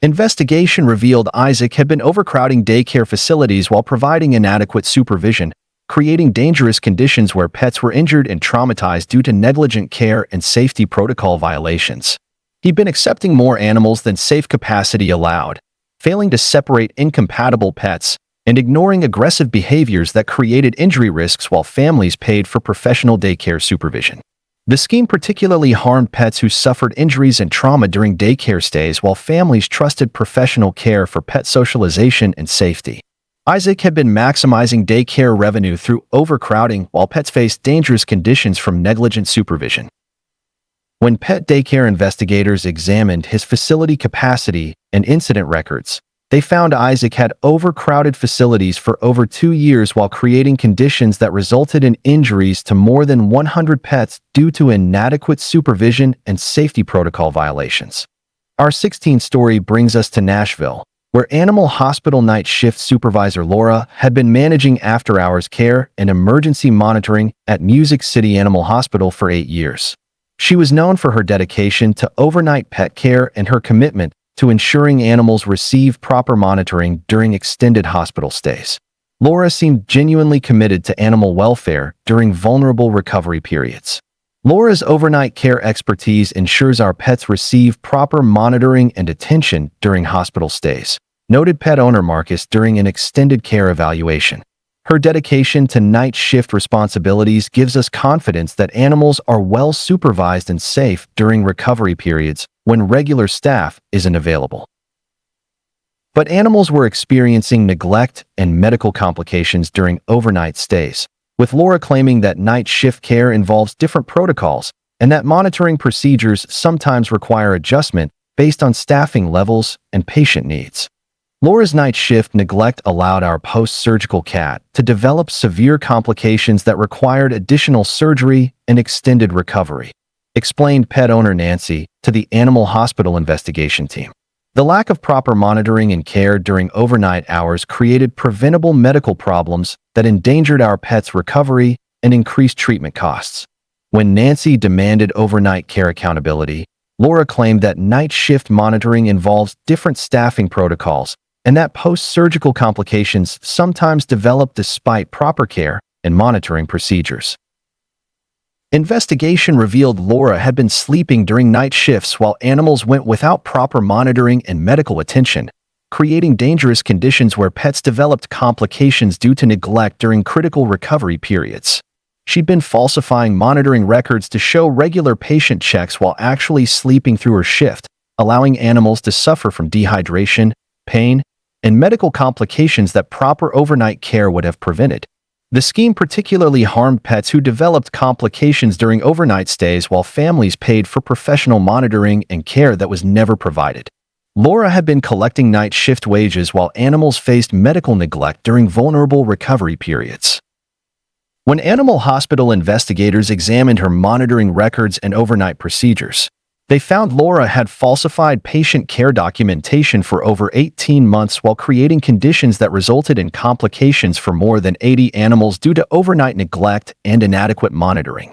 Investigation revealed Isaac had been overcrowding daycare facilities while providing inadequate supervision, creating dangerous conditions where pets were injured and traumatized due to negligent care and safety protocol violations. He'd been accepting more animals than safe capacity allowed, failing to separate incompatible pets, and ignoring aggressive behaviors that created injury risks while families paid for professional daycare supervision. The scheme particularly harmed pets who suffered injuries and trauma during daycare stays while families trusted professional care for pet socialization and safety. Isaac had been maximizing daycare revenue through overcrowding while pets faced dangerous conditions from negligent supervision. When pet daycare investigators examined his facility capacity and incident records, they found Isaac had overcrowded facilities for over 2 years while creating conditions that resulted in injuries to more than 100 pets due to inadequate supervision and safety protocol violations. Our 16th story brings us to Nashville, where animal hospital night shift supervisor Laura had been managing after-hours care and emergency monitoring at Music City Animal Hospital for 8 years. She was known for her dedication to overnight pet care and her commitment to ensuring animals receive proper monitoring during extended hospital stays. Laura seemed genuinely committed to animal welfare during vulnerable recovery periods. Laura's overnight care expertise ensures our pets receive proper monitoring and attention during hospital stays, noted pet owner Marcus during an extended care evaluation. Her dedication to night shift responsibilities gives us confidence that animals are well supervised and safe during recovery periods when regular staff isn't available. But animals were experiencing neglect and medical complications during overnight stays, with Laura claiming that night shift care involves different protocols and that monitoring procedures sometimes require adjustment based on staffing levels and patient needs. Laura's night shift neglect allowed our post-surgical cat to develop severe complications that required additional surgery and extended recovery, explained pet owner Nancy to the animal hospital investigation team. The lack of proper monitoring and care during overnight hours created preventable medical problems that endangered our pet's recovery and increased treatment costs. When Nancy demanded overnight care accountability, Laura claimed that night shift monitoring involves different staffing protocols and that post-surgical complications sometimes develop despite proper care and monitoring procedures. Investigation revealed Laura had been sleeping during night shifts while animals went without proper monitoring and medical attention, creating dangerous conditions where pets developed complications due to neglect during critical recovery periods. She'd been falsifying monitoring records to show regular patient checks while actually sleeping through her shift, allowing animals to suffer from dehydration, pain, and medical complications that proper overnight care would have prevented. The scheme particularly harmed pets who developed complications during overnight stays while families paid for professional monitoring and care that was never provided. Laura had been collecting night shift wages while animals faced medical neglect during vulnerable recovery periods. When animal hospital investigators examined her monitoring records and overnight procedures, they found Laura had falsified patient care documentation for over 18 months while creating conditions that resulted in complications for more than 80 animals due to overnight neglect and inadequate monitoring.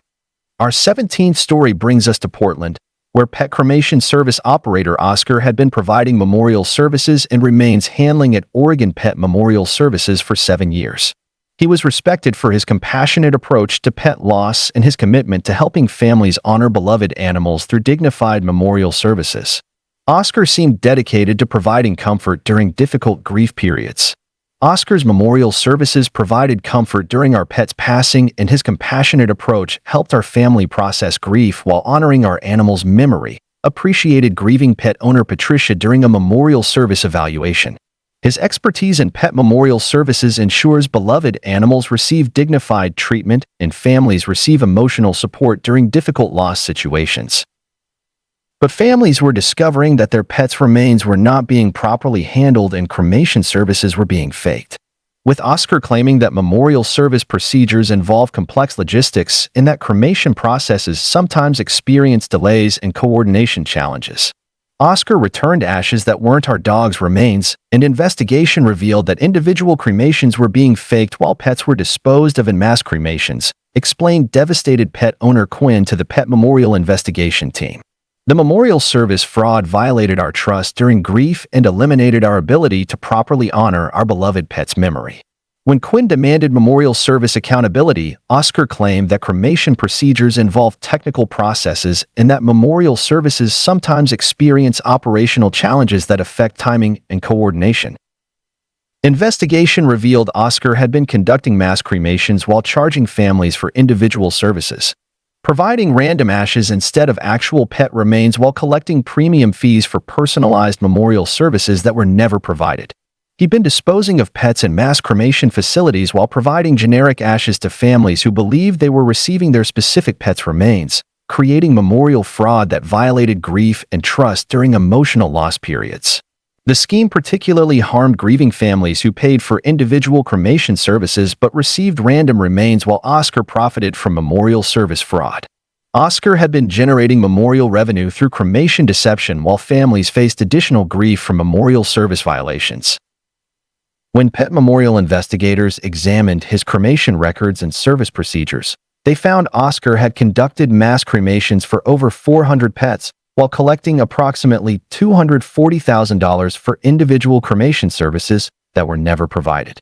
Our 17th story brings us to Portland, where pet cremation service operator Oscar had been providing memorial services and remains handling at Oregon Pet Memorial Services for 7 years. He was respected for his compassionate approach to pet loss and his commitment to helping families honor beloved animals through dignified memorial services. Oscar seemed dedicated to providing comfort during difficult grief periods. Oscar's memorial services provided comfort during our pet's passing, and his compassionate approach helped our family process grief while honoring our animal's memory, appreciated grieving pet owner Patricia during a memorial service evaluation. His expertise in pet memorial services ensures beloved animals receive dignified treatment and families receive emotional support during difficult loss situations. But families were discovering that their pets' remains were not being properly handled and cremation services were being faked, with Oscar claiming that memorial service procedures involve complex logistics and that cremation processes sometimes experience delays and coordination challenges. Oscar returned ashes that weren't our dog's remains, and investigation revealed that individual cremations were being faked while pets were disposed of in mass cremations, explained devastated pet owner Quinn to the Pet Memorial investigation team. The memorial service fraud violated our trust during grief and eliminated our ability to properly honor our beloved pet's memory. When Quinn demanded memorial service accountability, Oscar claimed that cremation procedures involve technical processes and that memorial services sometimes experience operational challenges that affect timing and coordination. Investigation revealed Oscar had been conducting mass cremations while charging families for individual services, providing random ashes instead of actual pet remains while collecting premium fees for personalized memorial services that were never provided. He'd been disposing of pets in mass cremation facilities while providing generic ashes to families who believed they were receiving their specific pet's remains, creating memorial fraud that violated grief and trust during emotional loss periods. The scheme particularly harmed grieving families who paid for individual cremation services but received random remains while Oscar profited from memorial service fraud. Oscar had been generating memorial revenue through cremation deception while families faced additional grief from memorial service violations. When Pet Memorial investigators examined his cremation records and service procedures, They found Oscar had conducted mass cremations for over 400 pets while collecting approximately $240,000 for individual cremation services that were never provided.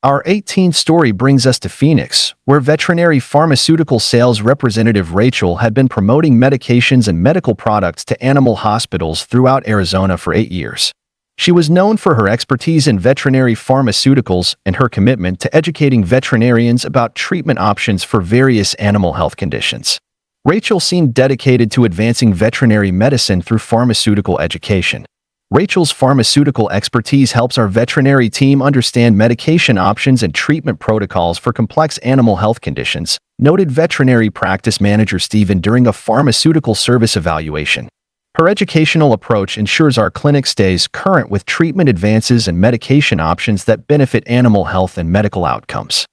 Our 18th story brings us to Phoenix, where veterinary pharmaceutical sales representative Rachel had been promoting medications and medical products to animal hospitals throughout Arizona for 8 years. She was known for her expertise in veterinary pharmaceuticals and her commitment to educating veterinarians about treatment options for various animal health conditions. Rachel seemed dedicated to advancing veterinary medicine through pharmaceutical education. Rachel's pharmaceutical expertise helps our veterinary team understand medication options and treatment protocols for complex animal health conditions, noted veterinary practice manager Stephen during a pharmaceutical service evaluation. Her educational approach ensures our clinic stays current with treatment advances and medication options that benefit animal health and medical outcomes.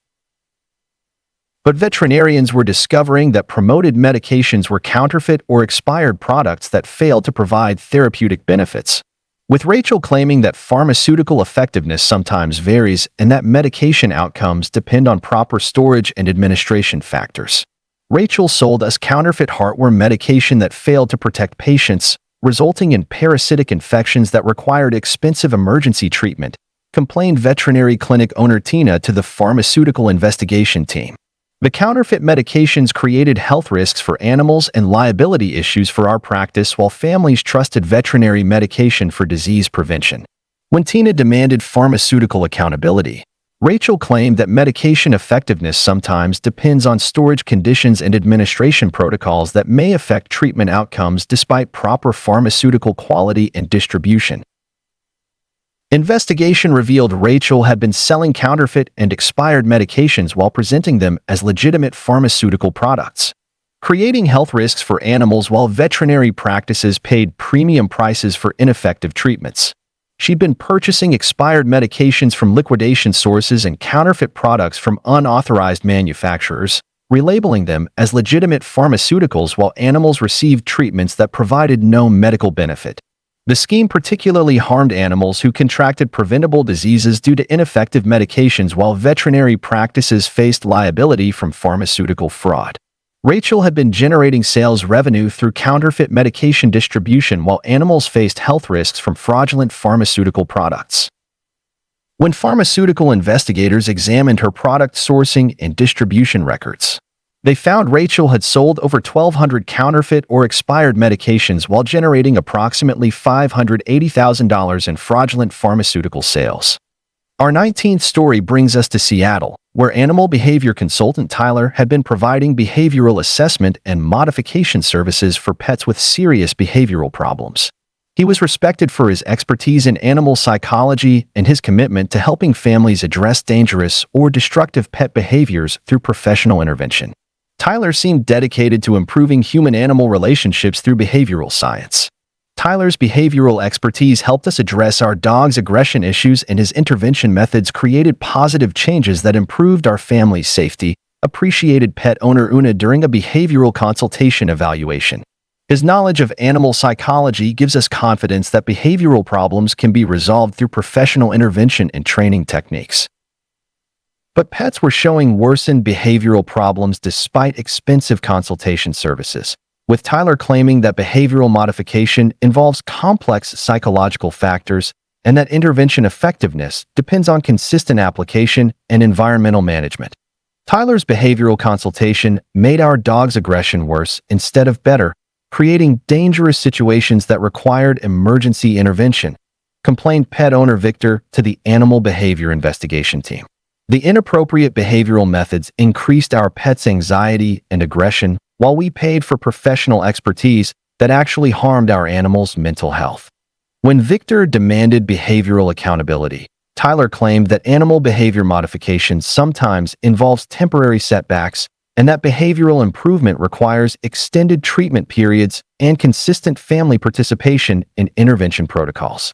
But veterinarians were discovering that promoted medications were counterfeit or expired products that failed to provide therapeutic benefits. With Rachel claiming that pharmaceutical effectiveness sometimes varies and that medication outcomes depend on proper storage and administration factors. Rachel sold us counterfeit heartworm medication that failed to protect patients, resulting in parasitic infections that required expensive emergency treatment, complained veterinary clinic owner Tina to the pharmaceutical investigation team. The counterfeit medications created health risks for animals and liability issues for our practice while families trusted veterinary medication for disease prevention. When Tina demanded pharmaceutical accountability, Rachel claimed that medication effectiveness sometimes depends on storage conditions and administration protocols that may affect treatment outcomes despite proper pharmaceutical quality and distribution. Investigation revealed Rachel had been selling counterfeit and expired medications while presenting them as legitimate pharmaceutical products, creating health risks for animals while veterinary practices paid premium prices for ineffective treatments. She'd been purchasing expired medications from liquidation sources and counterfeit products from unauthorized manufacturers, relabeling them as legitimate pharmaceuticals while animals received treatments that provided no medical benefit. The scheme particularly harmed animals who contracted preventable diseases due to ineffective medications while veterinary practices faced liability from pharmaceutical fraud. Rachel had been generating sales revenue through counterfeit medication distribution while animals faced health risks from fraudulent pharmaceutical products. When pharmaceutical investigators examined her product sourcing and distribution records, they found Rachel had sold over 1,200 counterfeit or expired medications while generating approximately $580,000 in fraudulent pharmaceutical sales. Our 19th story brings us to Seattle, where animal behavior consultant Tyler had been providing behavioral assessment and modification services for pets with serious behavioral problems. He was respected for his expertise in animal psychology and his commitment to helping families address dangerous or destructive pet behaviors through professional intervention. Tyler seemed dedicated to improving human-animal relationships through behavioral science. Tyler's behavioral expertise helped us address our dog's aggression issues, and his intervention methods created positive changes that improved our family's safety, appreciated pet owner Una during a behavioral consultation evaluation. His knowledge of animal psychology gives us confidence that behavioral problems can be resolved through professional intervention and training techniques. But pets were showing worsened behavioral problems despite expensive consultation services, with Tyler claiming that behavioral modification involves complex psychological factors and that intervention effectiveness depends on consistent application and environmental management. Tyler's behavioral consultation made our dog's aggression worse instead of better, creating dangerous situations that required emergency intervention, complained pet owner Victor to the animal behavior investigation team. The inappropriate behavioral methods increased our pet's anxiety and aggression, while we paid for professional expertise that actually harmed our animal's mental health. When Victor demanded behavioral accountability, Tyler claimed that animal behavior modification sometimes involves temporary setbacks and that behavioral improvement requires extended treatment periods and consistent family participation in intervention protocols.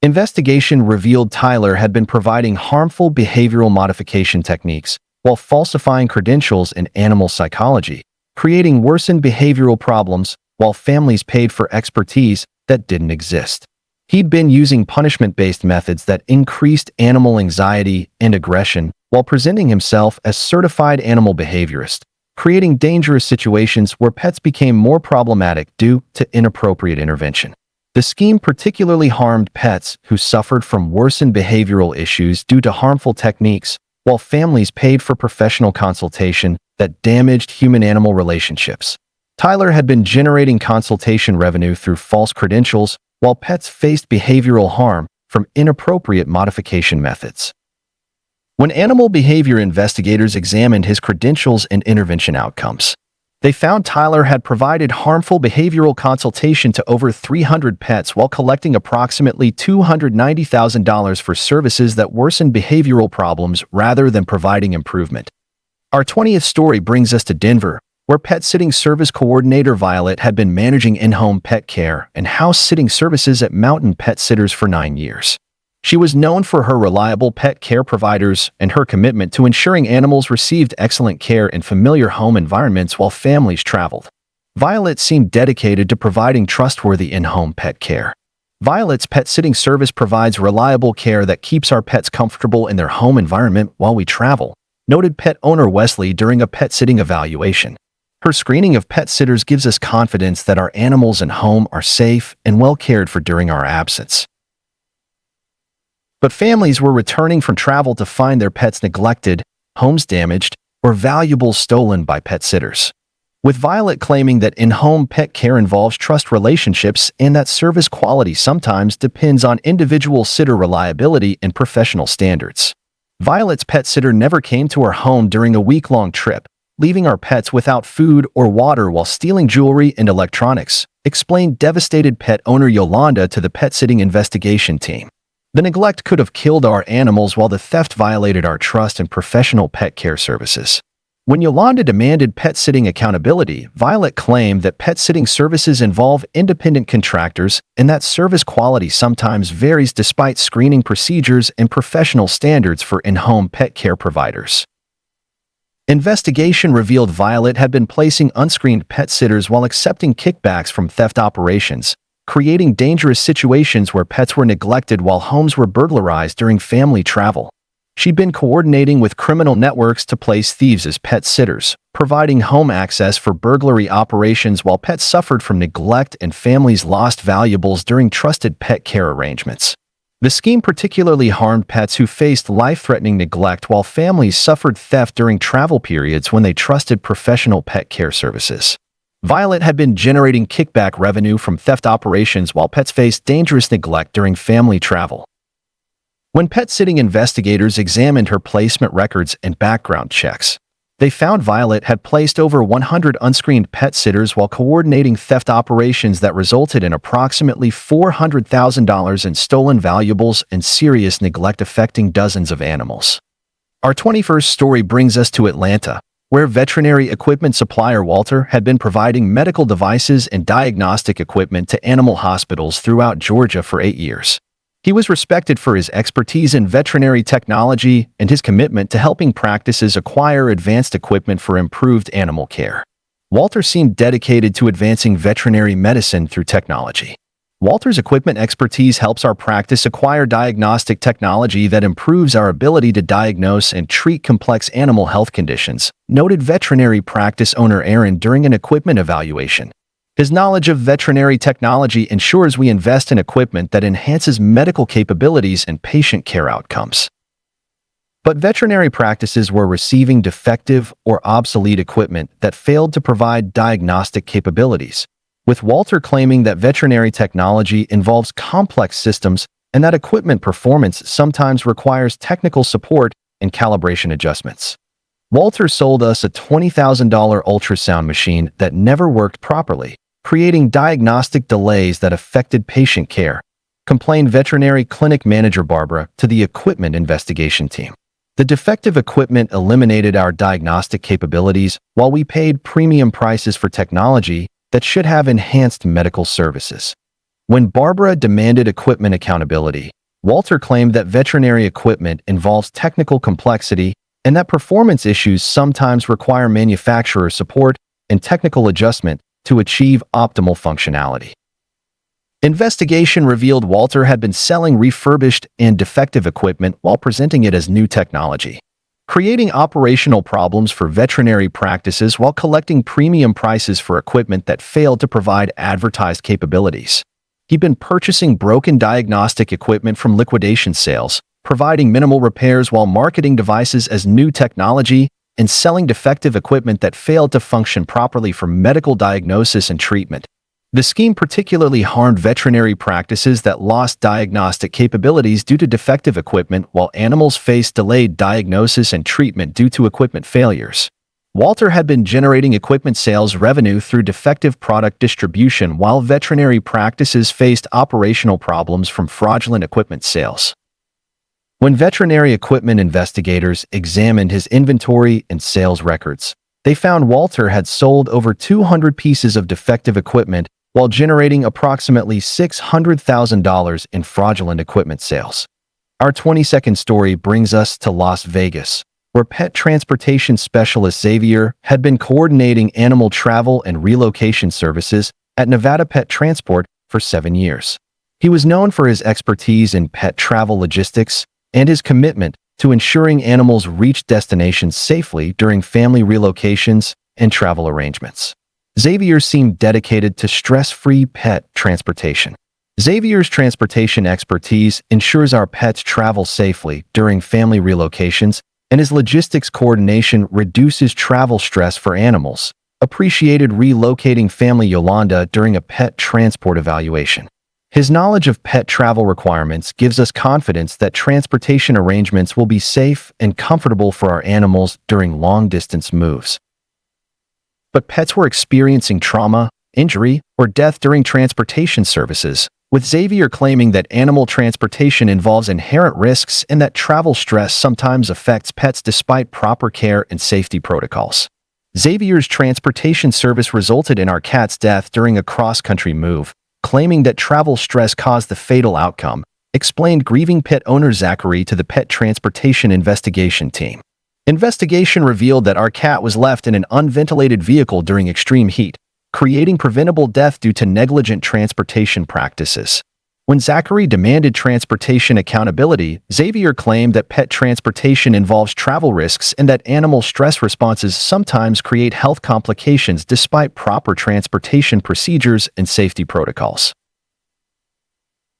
Investigation revealed Tyler had been providing harmful behavioral modification techniques while falsifying credentials in animal psychology, creating worsened behavioral problems while families paid for expertise that didn't exist. He'd been using punishment-based methods that increased animal anxiety and aggression while presenting himself as certified animal behaviorist, creating dangerous situations where pets became more problematic due to inappropriate intervention. The scheme particularly harmed pets who suffered from worsened behavioral issues due to harmful techniques, while families paid for professional consultation that damaged human-animal relationships. Tyler had been generating consultation revenue through false credentials, while pets faced behavioral harm from inappropriate modification methods. When animal behavior investigators examined his credentials and intervention outcomes, they found Tyler had provided harmful behavioral consultation to over 300 pets while collecting approximately $290,000 for services that worsened behavioral problems rather than providing improvement. Our 20th story brings us to Denver, where pet sitting service coordinator Violet had been managing in-home pet care and house sitting services at Mountain Pet Sitters for 9 years. She was known for her reliable pet care providers and her commitment to ensuring animals received excellent care in familiar home environments while families traveled. Violet seemed dedicated to providing trustworthy in-home pet care. Violet's pet sitting service provides reliable care that keeps our pets comfortable in their home environment while we travel, noted pet owner Wesley during a pet sitting evaluation. Her screening of pet sitters gives us confidence that our animals and home are safe and well cared for during our absence. But families were returning from travel to find their pets neglected, homes damaged, or valuables stolen by pet sitters. With Violet claiming that in-home pet care involves trust relationships and that service quality sometimes depends on individual sitter reliability and professional standards. Violet's pet sitter never came to our home during a week-long trip, leaving our pets without food or water while stealing jewelry and electronics, explained devastated pet owner Yolanda to the pet sitting investigation team. The neglect could have killed our animals while the theft violated our trust in professional pet care services. When Yolanda demanded pet sitting accountability, Violet claimed that pet sitting services involve independent contractors and that service quality sometimes varies despite screening procedures and professional standards for in-home pet care providers. Investigation revealed Violet had been placing unscreened pet sitters while accepting kickbacks from theft operations, creating dangerous situations where pets were neglected while homes were burglarized during family travel. She'd been coordinating with criminal networks to place thieves as pet sitters, providing home access for burglary operations while pets suffered from neglect and families lost valuables during trusted pet care arrangements. The scheme particularly harmed pets who faced life-threatening neglect while families suffered theft during travel periods when they trusted professional pet care services. Violet had been generating kickback revenue from theft operations while pets faced dangerous neglect during family travel. When pet sitting investigators examined her placement records and background checks, they found Violet had placed over 100 unscreened pet sitters while coordinating theft operations that resulted in approximately $400,000 in stolen valuables and serious neglect affecting dozens of animals. Our 21st story brings us to Atlanta, where veterinary equipment supplier Walter had been providing medical devices and diagnostic equipment to animal hospitals throughout Georgia for 8 years. He was respected for his expertise in veterinary technology and his commitment to helping practices acquire advanced equipment for improved animal care. Walter seemed dedicated to advancing veterinary medicine through technology. Walter's equipment expertise helps our practice acquire diagnostic technology that improves our ability to diagnose and treat complex animal health conditions, noted veterinary practice owner Aaron during an equipment evaluation. His knowledge of veterinary technology ensures we invest in equipment that enhances medical capabilities and patient care outcomes. But veterinary practices were receiving defective or obsolete equipment that failed to provide diagnostic capabilities, with Walter claiming that veterinary technology involves complex systems and that equipment performance sometimes requires technical support and calibration adjustments. Walter sold us a $20,000 ultrasound machine that never worked properly, creating diagnostic delays that affected patient care, complained veterinary clinic manager Barbara to the equipment investigation team. The defective equipment eliminated our diagnostic capabilities while we paid premium prices for technology that should have enhanced medical services. When Barbara demanded equipment accountability, Walter claimed that veterinary equipment involves technical complexity and that performance issues sometimes require manufacturer support and technical adjustment to achieve optimal functionality. Investigation revealed Walter had been selling refurbished and defective equipment while presenting it as new technology, creating operational problems for veterinary practices while collecting premium prices for equipment that failed to provide advertised capabilities. He'd been purchasing broken diagnostic equipment from liquidation sales, providing minimal repairs while marketing devices as new technology, and selling defective equipment that failed to function properly for medical diagnosis and treatment. The scheme particularly harmed veterinary practices that lost diagnostic capabilities due to defective equipment while animals faced delayed diagnosis and treatment due to equipment failures. Walter had been generating equipment sales revenue through defective product distribution while veterinary practices faced operational problems from fraudulent equipment sales. When veterinary equipment investigators examined his inventory and sales records, they found Walter had sold over 200 pieces of defective equipment while generating approximately $600,000 in fraudulent equipment sales. Our 22nd story brings us to Las Vegas, where pet transportation specialist Xavier had been coordinating animal travel and relocation services at Nevada Pet Transport for 7 years. He was known for his expertise in pet travel logistics and his commitment to ensuring animals reached destinations safely during family relocations and travel arrangements. Xavier seemed dedicated to stress-free pet transportation. Xavier's transportation expertise ensures our pets travel safely during family relocations, and his logistics coordination reduces travel stress for animals, appreciated relocating family Yolanda during a pet transport evaluation. His knowledge of pet travel requirements gives us confidence that transportation arrangements will be safe and comfortable for our animals during long-distance moves. But pets were experiencing trauma, injury, or death during transportation services, with Xavier claiming that animal transportation involves inherent risks and that travel stress sometimes affects pets despite proper care and safety protocols. Xavier's transportation service resulted in our cat's death during a cross-country move, claiming that travel stress caused the fatal outcome, explained grieving pet owner Zachary to the pet transportation investigation team. Investigation revealed that our cat was left in an unventilated vehicle during extreme heat, creating preventable death due to negligent transportation practices. When Zachary demanded transportation accountability, Xavier claimed that pet transportation involves travel risks and that animal stress responses sometimes create health complications despite proper transportation procedures and safety protocols.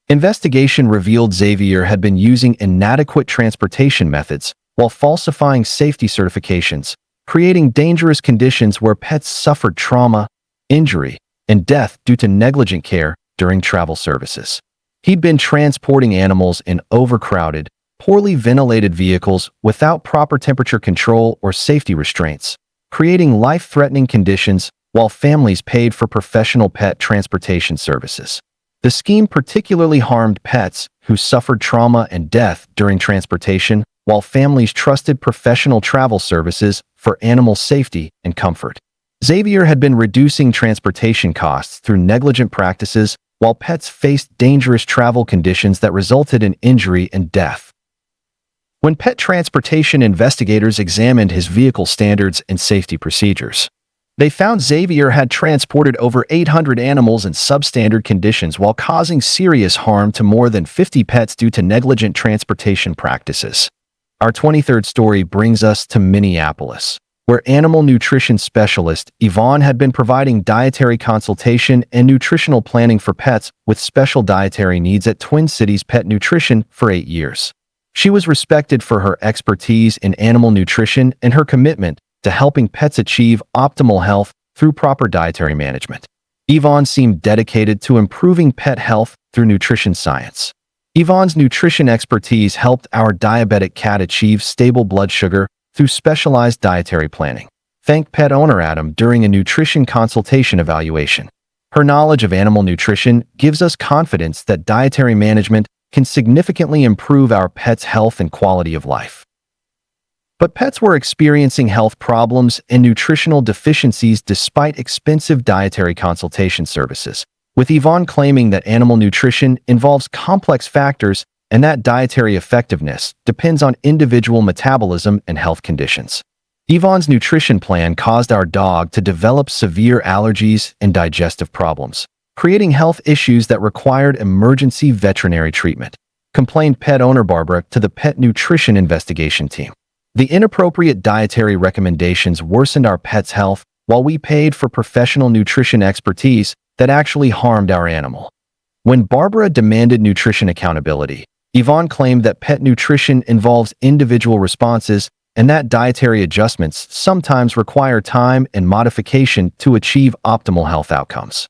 Investigation revealed Xavier had been using inadequate transportation methods while falsifying safety certifications, creating dangerous conditions where pets suffered trauma, injury, and death due to negligent care during travel services. He'd been transporting animals in overcrowded, poorly ventilated vehicles without proper temperature control or safety restraints, creating life-threatening conditions while families paid for professional pet transportation services. The scheme particularly harmed pets who suffered trauma and death during transportation, while families trusted professional travel services for animal safety and comfort. Xavier had been reducing transportation costs through negligent practices while pets faced dangerous travel conditions that resulted in injury and death. When pet transportation investigators examined his vehicle standards and safety procedures, they found Xavier had transported over 800 animals in substandard conditions while causing serious harm to more than 50 pets due to negligent transportation practices. Our 23rd story brings us to Minneapolis, where animal nutrition specialist Yvonne had been providing dietary consultation and nutritional planning for pets with special dietary needs at Twin Cities Pet Nutrition for 8 years. She was respected for her expertise in animal nutrition and her commitment to helping pets achieve optimal health through proper dietary management. Yvonne seemed dedicated to improving pet health through nutrition science. Yvonne's nutrition expertise helped our diabetic cat achieve stable blood sugar through specialized dietary planning. Thanked pet owner Adam during a nutrition consultation evaluation. Her knowledge of animal nutrition gives us confidence that dietary management can significantly improve our pets' health and quality of life. But pets were experiencing health problems and nutritional deficiencies despite expensive dietary consultation services, with Yvonne claiming that animal nutrition involves complex factors and that dietary effectiveness depends on individual metabolism and health conditions. Yvonne's nutrition plan caused our dog to develop severe allergies and digestive problems, creating health issues that required emergency veterinary treatment, complained pet owner Barbara to the pet nutrition investigation team. The inappropriate dietary recommendations worsened our pet's health while we paid for professional nutrition expertise that actually harmed our animal. When Barbara demanded nutrition accountability, Yvonne claimed that pet nutrition involves individual responses and that dietary adjustments sometimes require time and modification to achieve optimal health outcomes.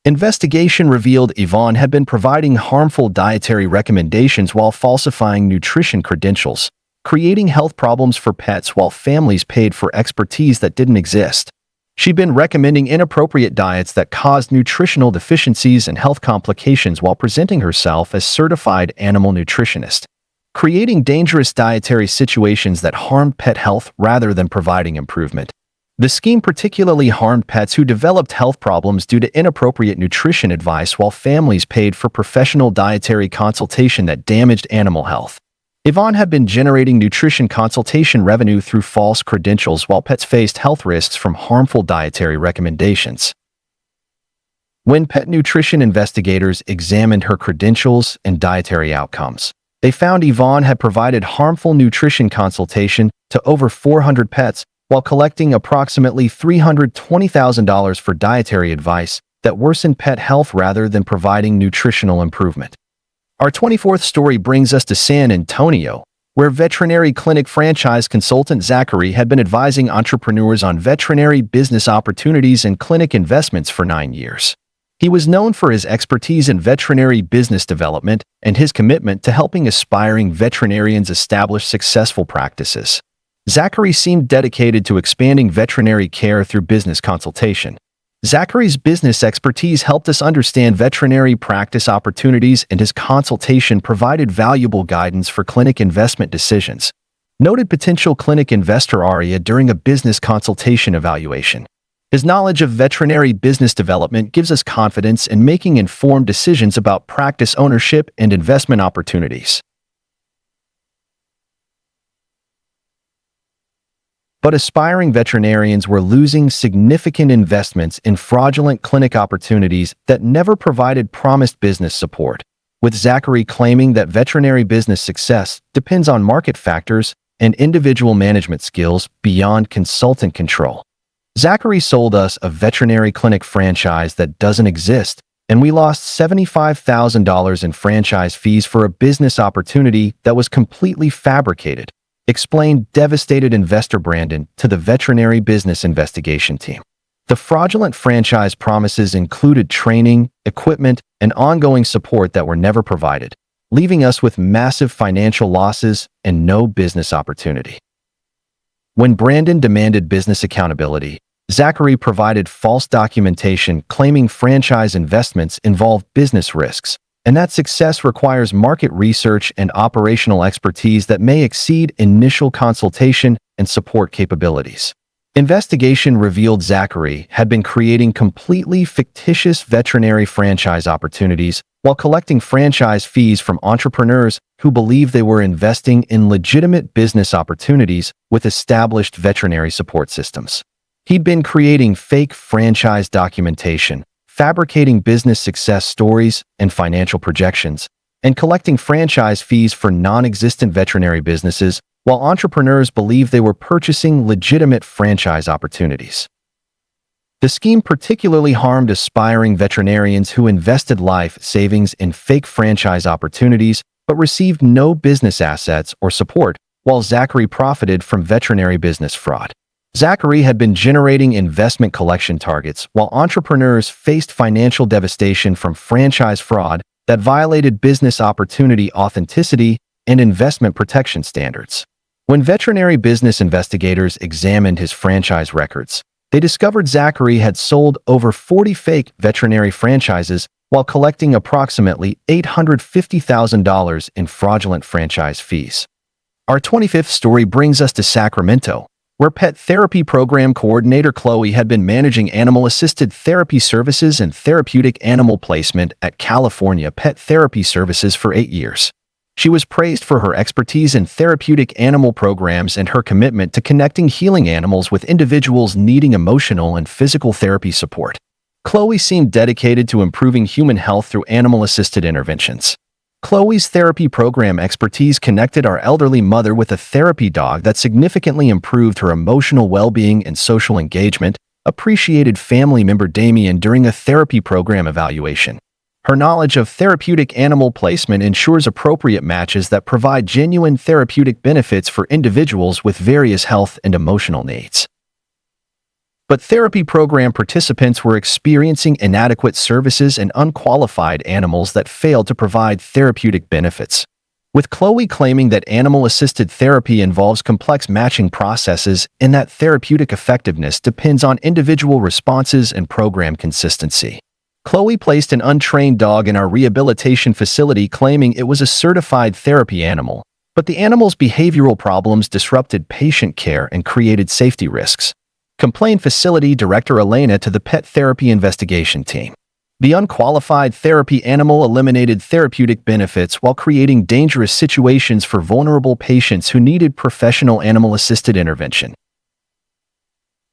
Investigation revealed Yvonne had been providing harmful dietary recommendations while falsifying nutrition credentials, creating health problems for pets while families paid for expertise that didn't exist. She'd been recommending inappropriate diets that caused nutritional deficiencies and health complications while presenting herself as certified animal nutritionist, creating dangerous dietary situations that harmed pet health rather than providing improvement. The scheme particularly harmed pets who developed health problems due to inappropriate nutrition advice while families paid for professional dietary consultation that damaged animal health. Yvonne had been generating nutrition consultation revenue through false credentials while pets faced health risks from harmful dietary recommendations. When pet nutrition investigators examined her credentials and dietary outcomes, they found Yvonne had provided harmful nutrition consultation to over 400 pets while collecting approximately $320,000 for dietary advice that worsened pet health rather than providing nutritional improvement. Our 24th story brings us to San Antonio, where veterinary clinic franchise consultant Zachary had been advising entrepreneurs on veterinary business opportunities and clinic investments for 9 years. He was known for his expertise in veterinary business development and his commitment to helping aspiring veterinarians establish successful practices. Zachary seemed dedicated to expanding veterinary care through business consultation. Zachary's business expertise helped us understand veterinary practice opportunities, and his consultation provided valuable guidance for clinic investment decisions, noted potential clinic investor Aria during a business consultation evaluation. His knowledge of veterinary business development gives us confidence in making informed decisions about practice ownership and investment opportunities. But aspiring veterinarians were losing significant investments in fraudulent clinic opportunities that never provided promised business support, with Zachary claiming that veterinary business success depends on market factors and individual management skills beyond consultant control. Zachary sold us a veterinary clinic franchise that doesn't exist, and we lost $75,000 in franchise fees for a business opportunity that was completely fabricated, explained devastated investor Brandon to the veterinary business investigation team. The fraudulent franchise promises included training, equipment, and ongoing support that were never provided, leaving us with massive financial losses and no business opportunity. When Brandon demanded business accountability, Zachary provided false documentation claiming franchise investments involve business risks, and that success requires market research and operational expertise that may exceed initial consultation and support capabilities. Investigation revealed Zachary had been creating completely fictitious veterinary franchise opportunities while collecting franchise fees from entrepreneurs who believed they were investing in legitimate business opportunities with established veterinary support systems. He'd been creating fake franchise documentation, fabricating business success stories and financial projections, and collecting franchise fees for non-existent veterinary businesses while entrepreneurs believed they were purchasing legitimate franchise opportunities. The scheme particularly harmed aspiring veterinarians who invested life savings in fake franchise opportunities but received no business assets or support, while Zachary profited from veterinary business fraud. Zachary had been generating investment collection targets while entrepreneurs faced financial devastation from franchise fraud that violated business opportunity authenticity and investment protection standards. When veterinary business investigators examined his franchise records, they discovered Zachary had sold over 40 fake veterinary franchises while collecting approximately $850,000 in fraudulent franchise fees. Our 25th story brings us to Sacramento, where pet therapy program coordinator Chloe had been managing animal-assisted therapy services and therapeutic animal placement at California Pet Therapy Services for 8 years. She was praised for her expertise in therapeutic animal programs and her commitment to connecting healing animals with individuals needing emotional and physical therapy support. Chloe seemed dedicated to improving human health through animal-assisted interventions. Chloe's therapy program expertise connected our elderly mother with a therapy dog that significantly improved her emotional well-being and social engagement, appreciated family member Damien during a therapy program evaluation. Her knowledge of therapeutic animal placement ensures appropriate matches that provide genuine therapeutic benefits for individuals with various health and emotional needs. But therapy program participants were experiencing inadequate services and unqualified animals that failed to provide therapeutic benefits. With Chloe claiming that animal-assisted therapy involves complex matching processes and that therapeutic effectiveness depends on individual responses and program consistency. Chloe placed an untrained dog in our rehabilitation facility claiming it was a certified therapy animal, but the animal's behavioral problems disrupted patient care and created safety risks. Complained facility director Elena to the pet therapy investigation team. The unqualified therapy animal eliminated therapeutic benefits while creating dangerous situations for vulnerable patients who needed professional animal-assisted intervention.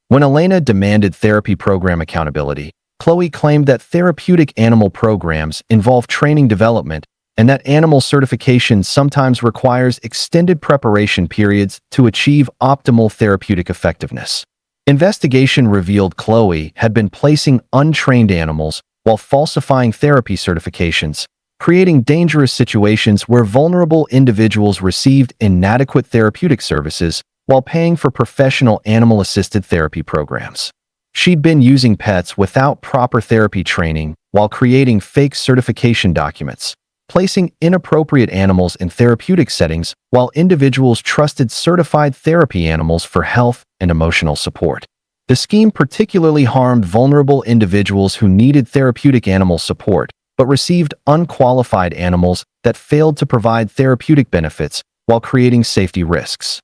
When Elena demanded therapy program accountability, Chloe claimed that therapeutic animal programs involve training development and that animal certification sometimes requires extended preparation periods to achieve optimal therapeutic effectiveness. Investigation revealed Chloe had been placing untrained animals while falsifying therapy certifications, creating dangerous situations where vulnerable individuals received inadequate therapeutic services while paying for professional animal-assisted therapy programs. She'd been using pets without proper therapy training while creating fake certification documents, placing inappropriate animals in therapeutic settings while individuals trusted certified therapy animals for health and emotional support. The scheme particularly harmed vulnerable individuals who needed therapeutic animal support but received unqualified animals that failed to provide therapeutic benefits while creating safety risks.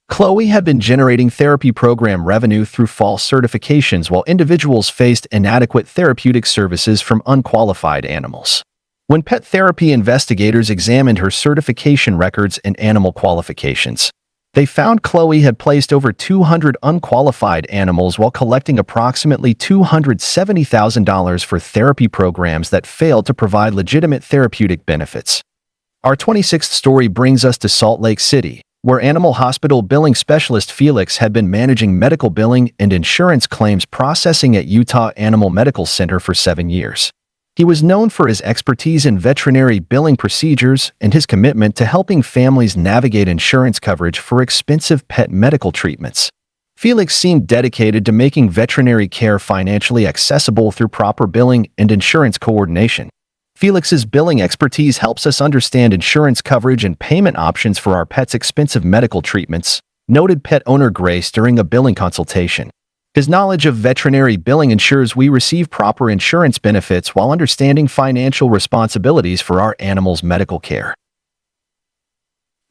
Chloe had been generating therapy program revenue through false certifications while individuals faced inadequate therapeutic services from unqualified animals. When pet therapy investigators examined her certification records and animal qualifications, they found Chloe had placed over 200 unqualified animals while collecting approximately $270,000 for therapy programs that failed to provide legitimate therapeutic benefits. Our 26th story brings us to Salt Lake City, where animal hospital billing specialist Felix had been managing medical billing and insurance claims processing at Utah Animal Medical Center for 7 years. He was known for his expertise in veterinary billing procedures and his commitment to helping families navigate insurance coverage for expensive pet medical treatments. Felix seemed dedicated to making veterinary care financially accessible through proper billing and insurance coordination. Felix's billing expertise helps us understand insurance coverage and payment options for our pets' expensive medical treatments, noted pet owner Grace during a billing consultation. His knowledge of veterinary billing ensures we receive proper insurance benefits while understanding financial responsibilities for our animals' medical care.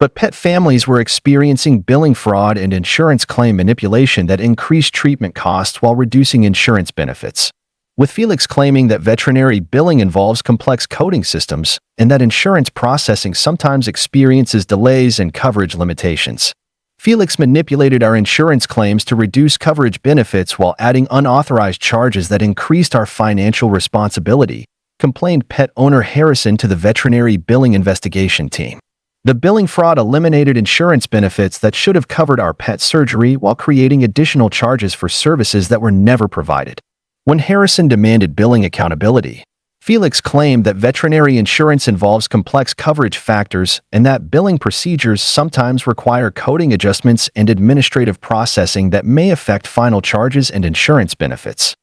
But pet families were experiencing billing fraud and insurance claim manipulation that increased treatment costs while reducing insurance benefits. With Felix claiming that veterinary billing involves complex coding systems and that insurance processing sometimes experiences delays and coverage limitations. Felix manipulated our insurance claims to reduce coverage benefits while adding unauthorized charges that increased our financial responsibility, complained pet owner Harrison to the veterinary billing investigation team. The billing fraud eliminated insurance benefits that should have covered our pet surgery while creating additional charges for services that were never provided. When Harrison demanded billing accountability, Felix claimed that veterinary insurance involves complex coverage factors and that billing procedures sometimes require coding adjustments and administrative processing that may affect final charges and insurance benefits.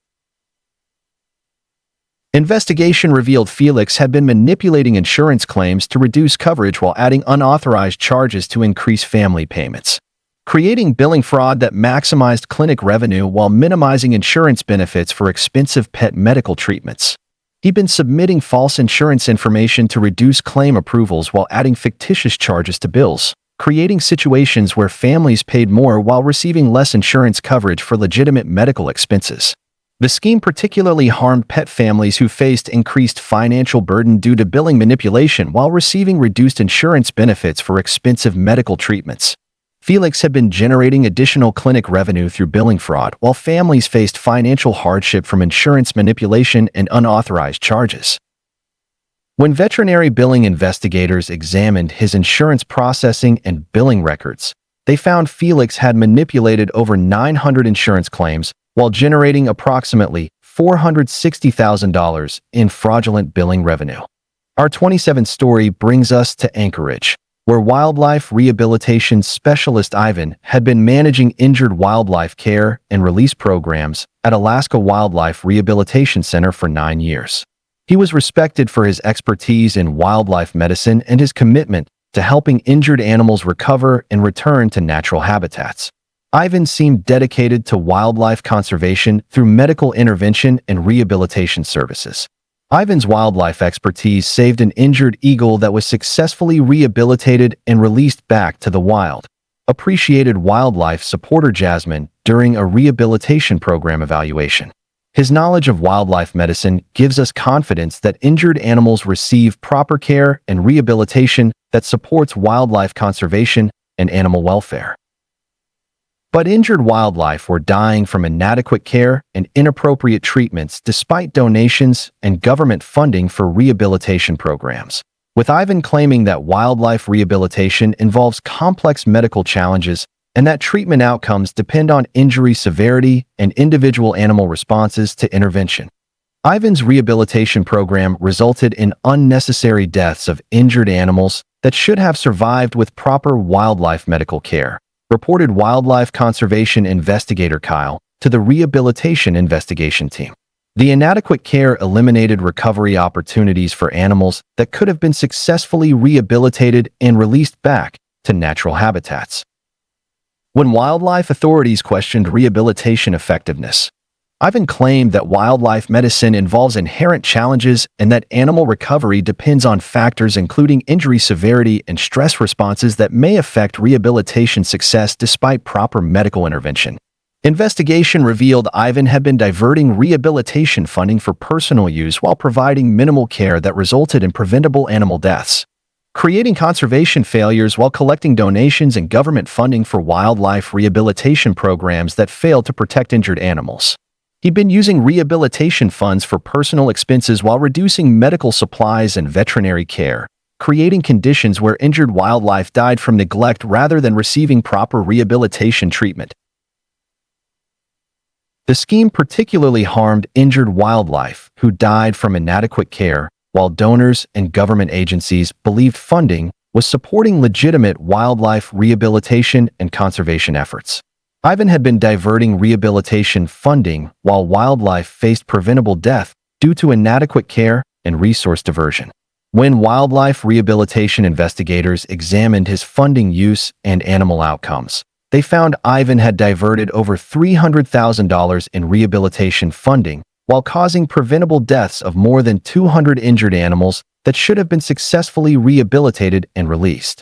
Investigation revealed Felix had been manipulating insurance claims to reduce coverage while adding unauthorized charges to increase family payments, creating billing fraud that maximized clinic revenue while minimizing insurance benefits for expensive pet medical treatments. He'd been submitting false insurance information to reduce claim approvals while adding fictitious charges to bills, creating situations where families paid more while receiving less insurance coverage for legitimate medical expenses. The scheme particularly harmed pet families who faced increased financial burden due to billing manipulation while receiving reduced insurance benefits for expensive medical treatments. Felix had been generating additional clinic revenue through billing fraud, while families faced financial hardship from insurance manipulation and unauthorized charges. When veterinary billing investigators examined his insurance processing and billing records, they found Felix had manipulated over 900 insurance claims while generating approximately $460,000 in fraudulent billing revenue. Our 27th story brings us to Anchorage, where wildlife rehabilitation specialist Ivan had been managing injured wildlife care and release programs at Alaska Wildlife Rehabilitation Center for 9 years. He was respected for his expertise in wildlife medicine and his commitment to helping injured animals recover and return to natural habitats. Ivan seemed dedicated to wildlife conservation through medical intervention and rehabilitation services. Ivan's wildlife expertise saved an injured eagle that was successfully rehabilitated and released back to the wild. Appreciated wildlife supporter Jasmine during a rehabilitation program evaluation. His knowledge of wildlife medicine gives us confidence that injured animals receive proper care and rehabilitation that supports wildlife conservation and animal welfare. But injured wildlife were dying from inadequate care and inappropriate treatments despite donations and government funding for rehabilitation programs. With Ivan claiming that wildlife rehabilitation involves complex medical challenges and that treatment outcomes depend on injury severity and individual animal responses to intervention. Ivan's rehabilitation program resulted in unnecessary deaths of injured animals that should have survived with proper wildlife medical care, reported wildlife conservation investigator Kyle to the rehabilitation investigation team. The inadequate care eliminated recovery opportunities for animals that could have been successfully rehabilitated and released back to natural habitats. When wildlife authorities questioned rehabilitation effectiveness, Ivan claimed that wildlife medicine involves inherent challenges and that animal recovery depends on factors including injury severity and stress responses that may affect rehabilitation success despite proper medical intervention. Investigation revealed Ivan had been diverting rehabilitation funding for personal use while providing minimal care that resulted in preventable animal deaths, creating conservation failures while collecting donations and government funding for wildlife rehabilitation programs that failed to protect injured animals. He'd been using rehabilitation funds for personal expenses while reducing medical supplies and veterinary care, creating conditions where injured wildlife died from neglect rather than receiving proper rehabilitation treatment. The scheme particularly harmed injured wildlife who died from inadequate care, while donors and government agencies believed funding was supporting legitimate wildlife rehabilitation and conservation efforts. Ivan had been diverting rehabilitation funding while wildlife faced preventable death due to inadequate care and resource diversion. When wildlife rehabilitation investigators examined his funding use and animal outcomes, they found Ivan had diverted over $300,000 in rehabilitation funding while causing preventable deaths of more than 200 injured animals that should have been successfully rehabilitated and released.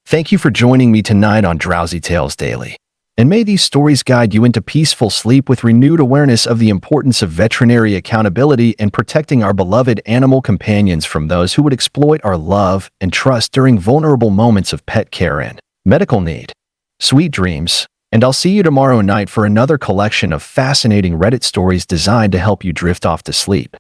Thank you for joining me tonight on Drowsy Tales Daily. And may these stories guide you into peaceful sleep with renewed awareness of the importance of veterinary accountability and protecting our beloved animal companions from those who would exploit our love and trust during vulnerable moments of pet care and medical need. Sweet dreams, and I'll see you tomorrow night for another collection of fascinating Reddit stories designed to help you drift off to sleep.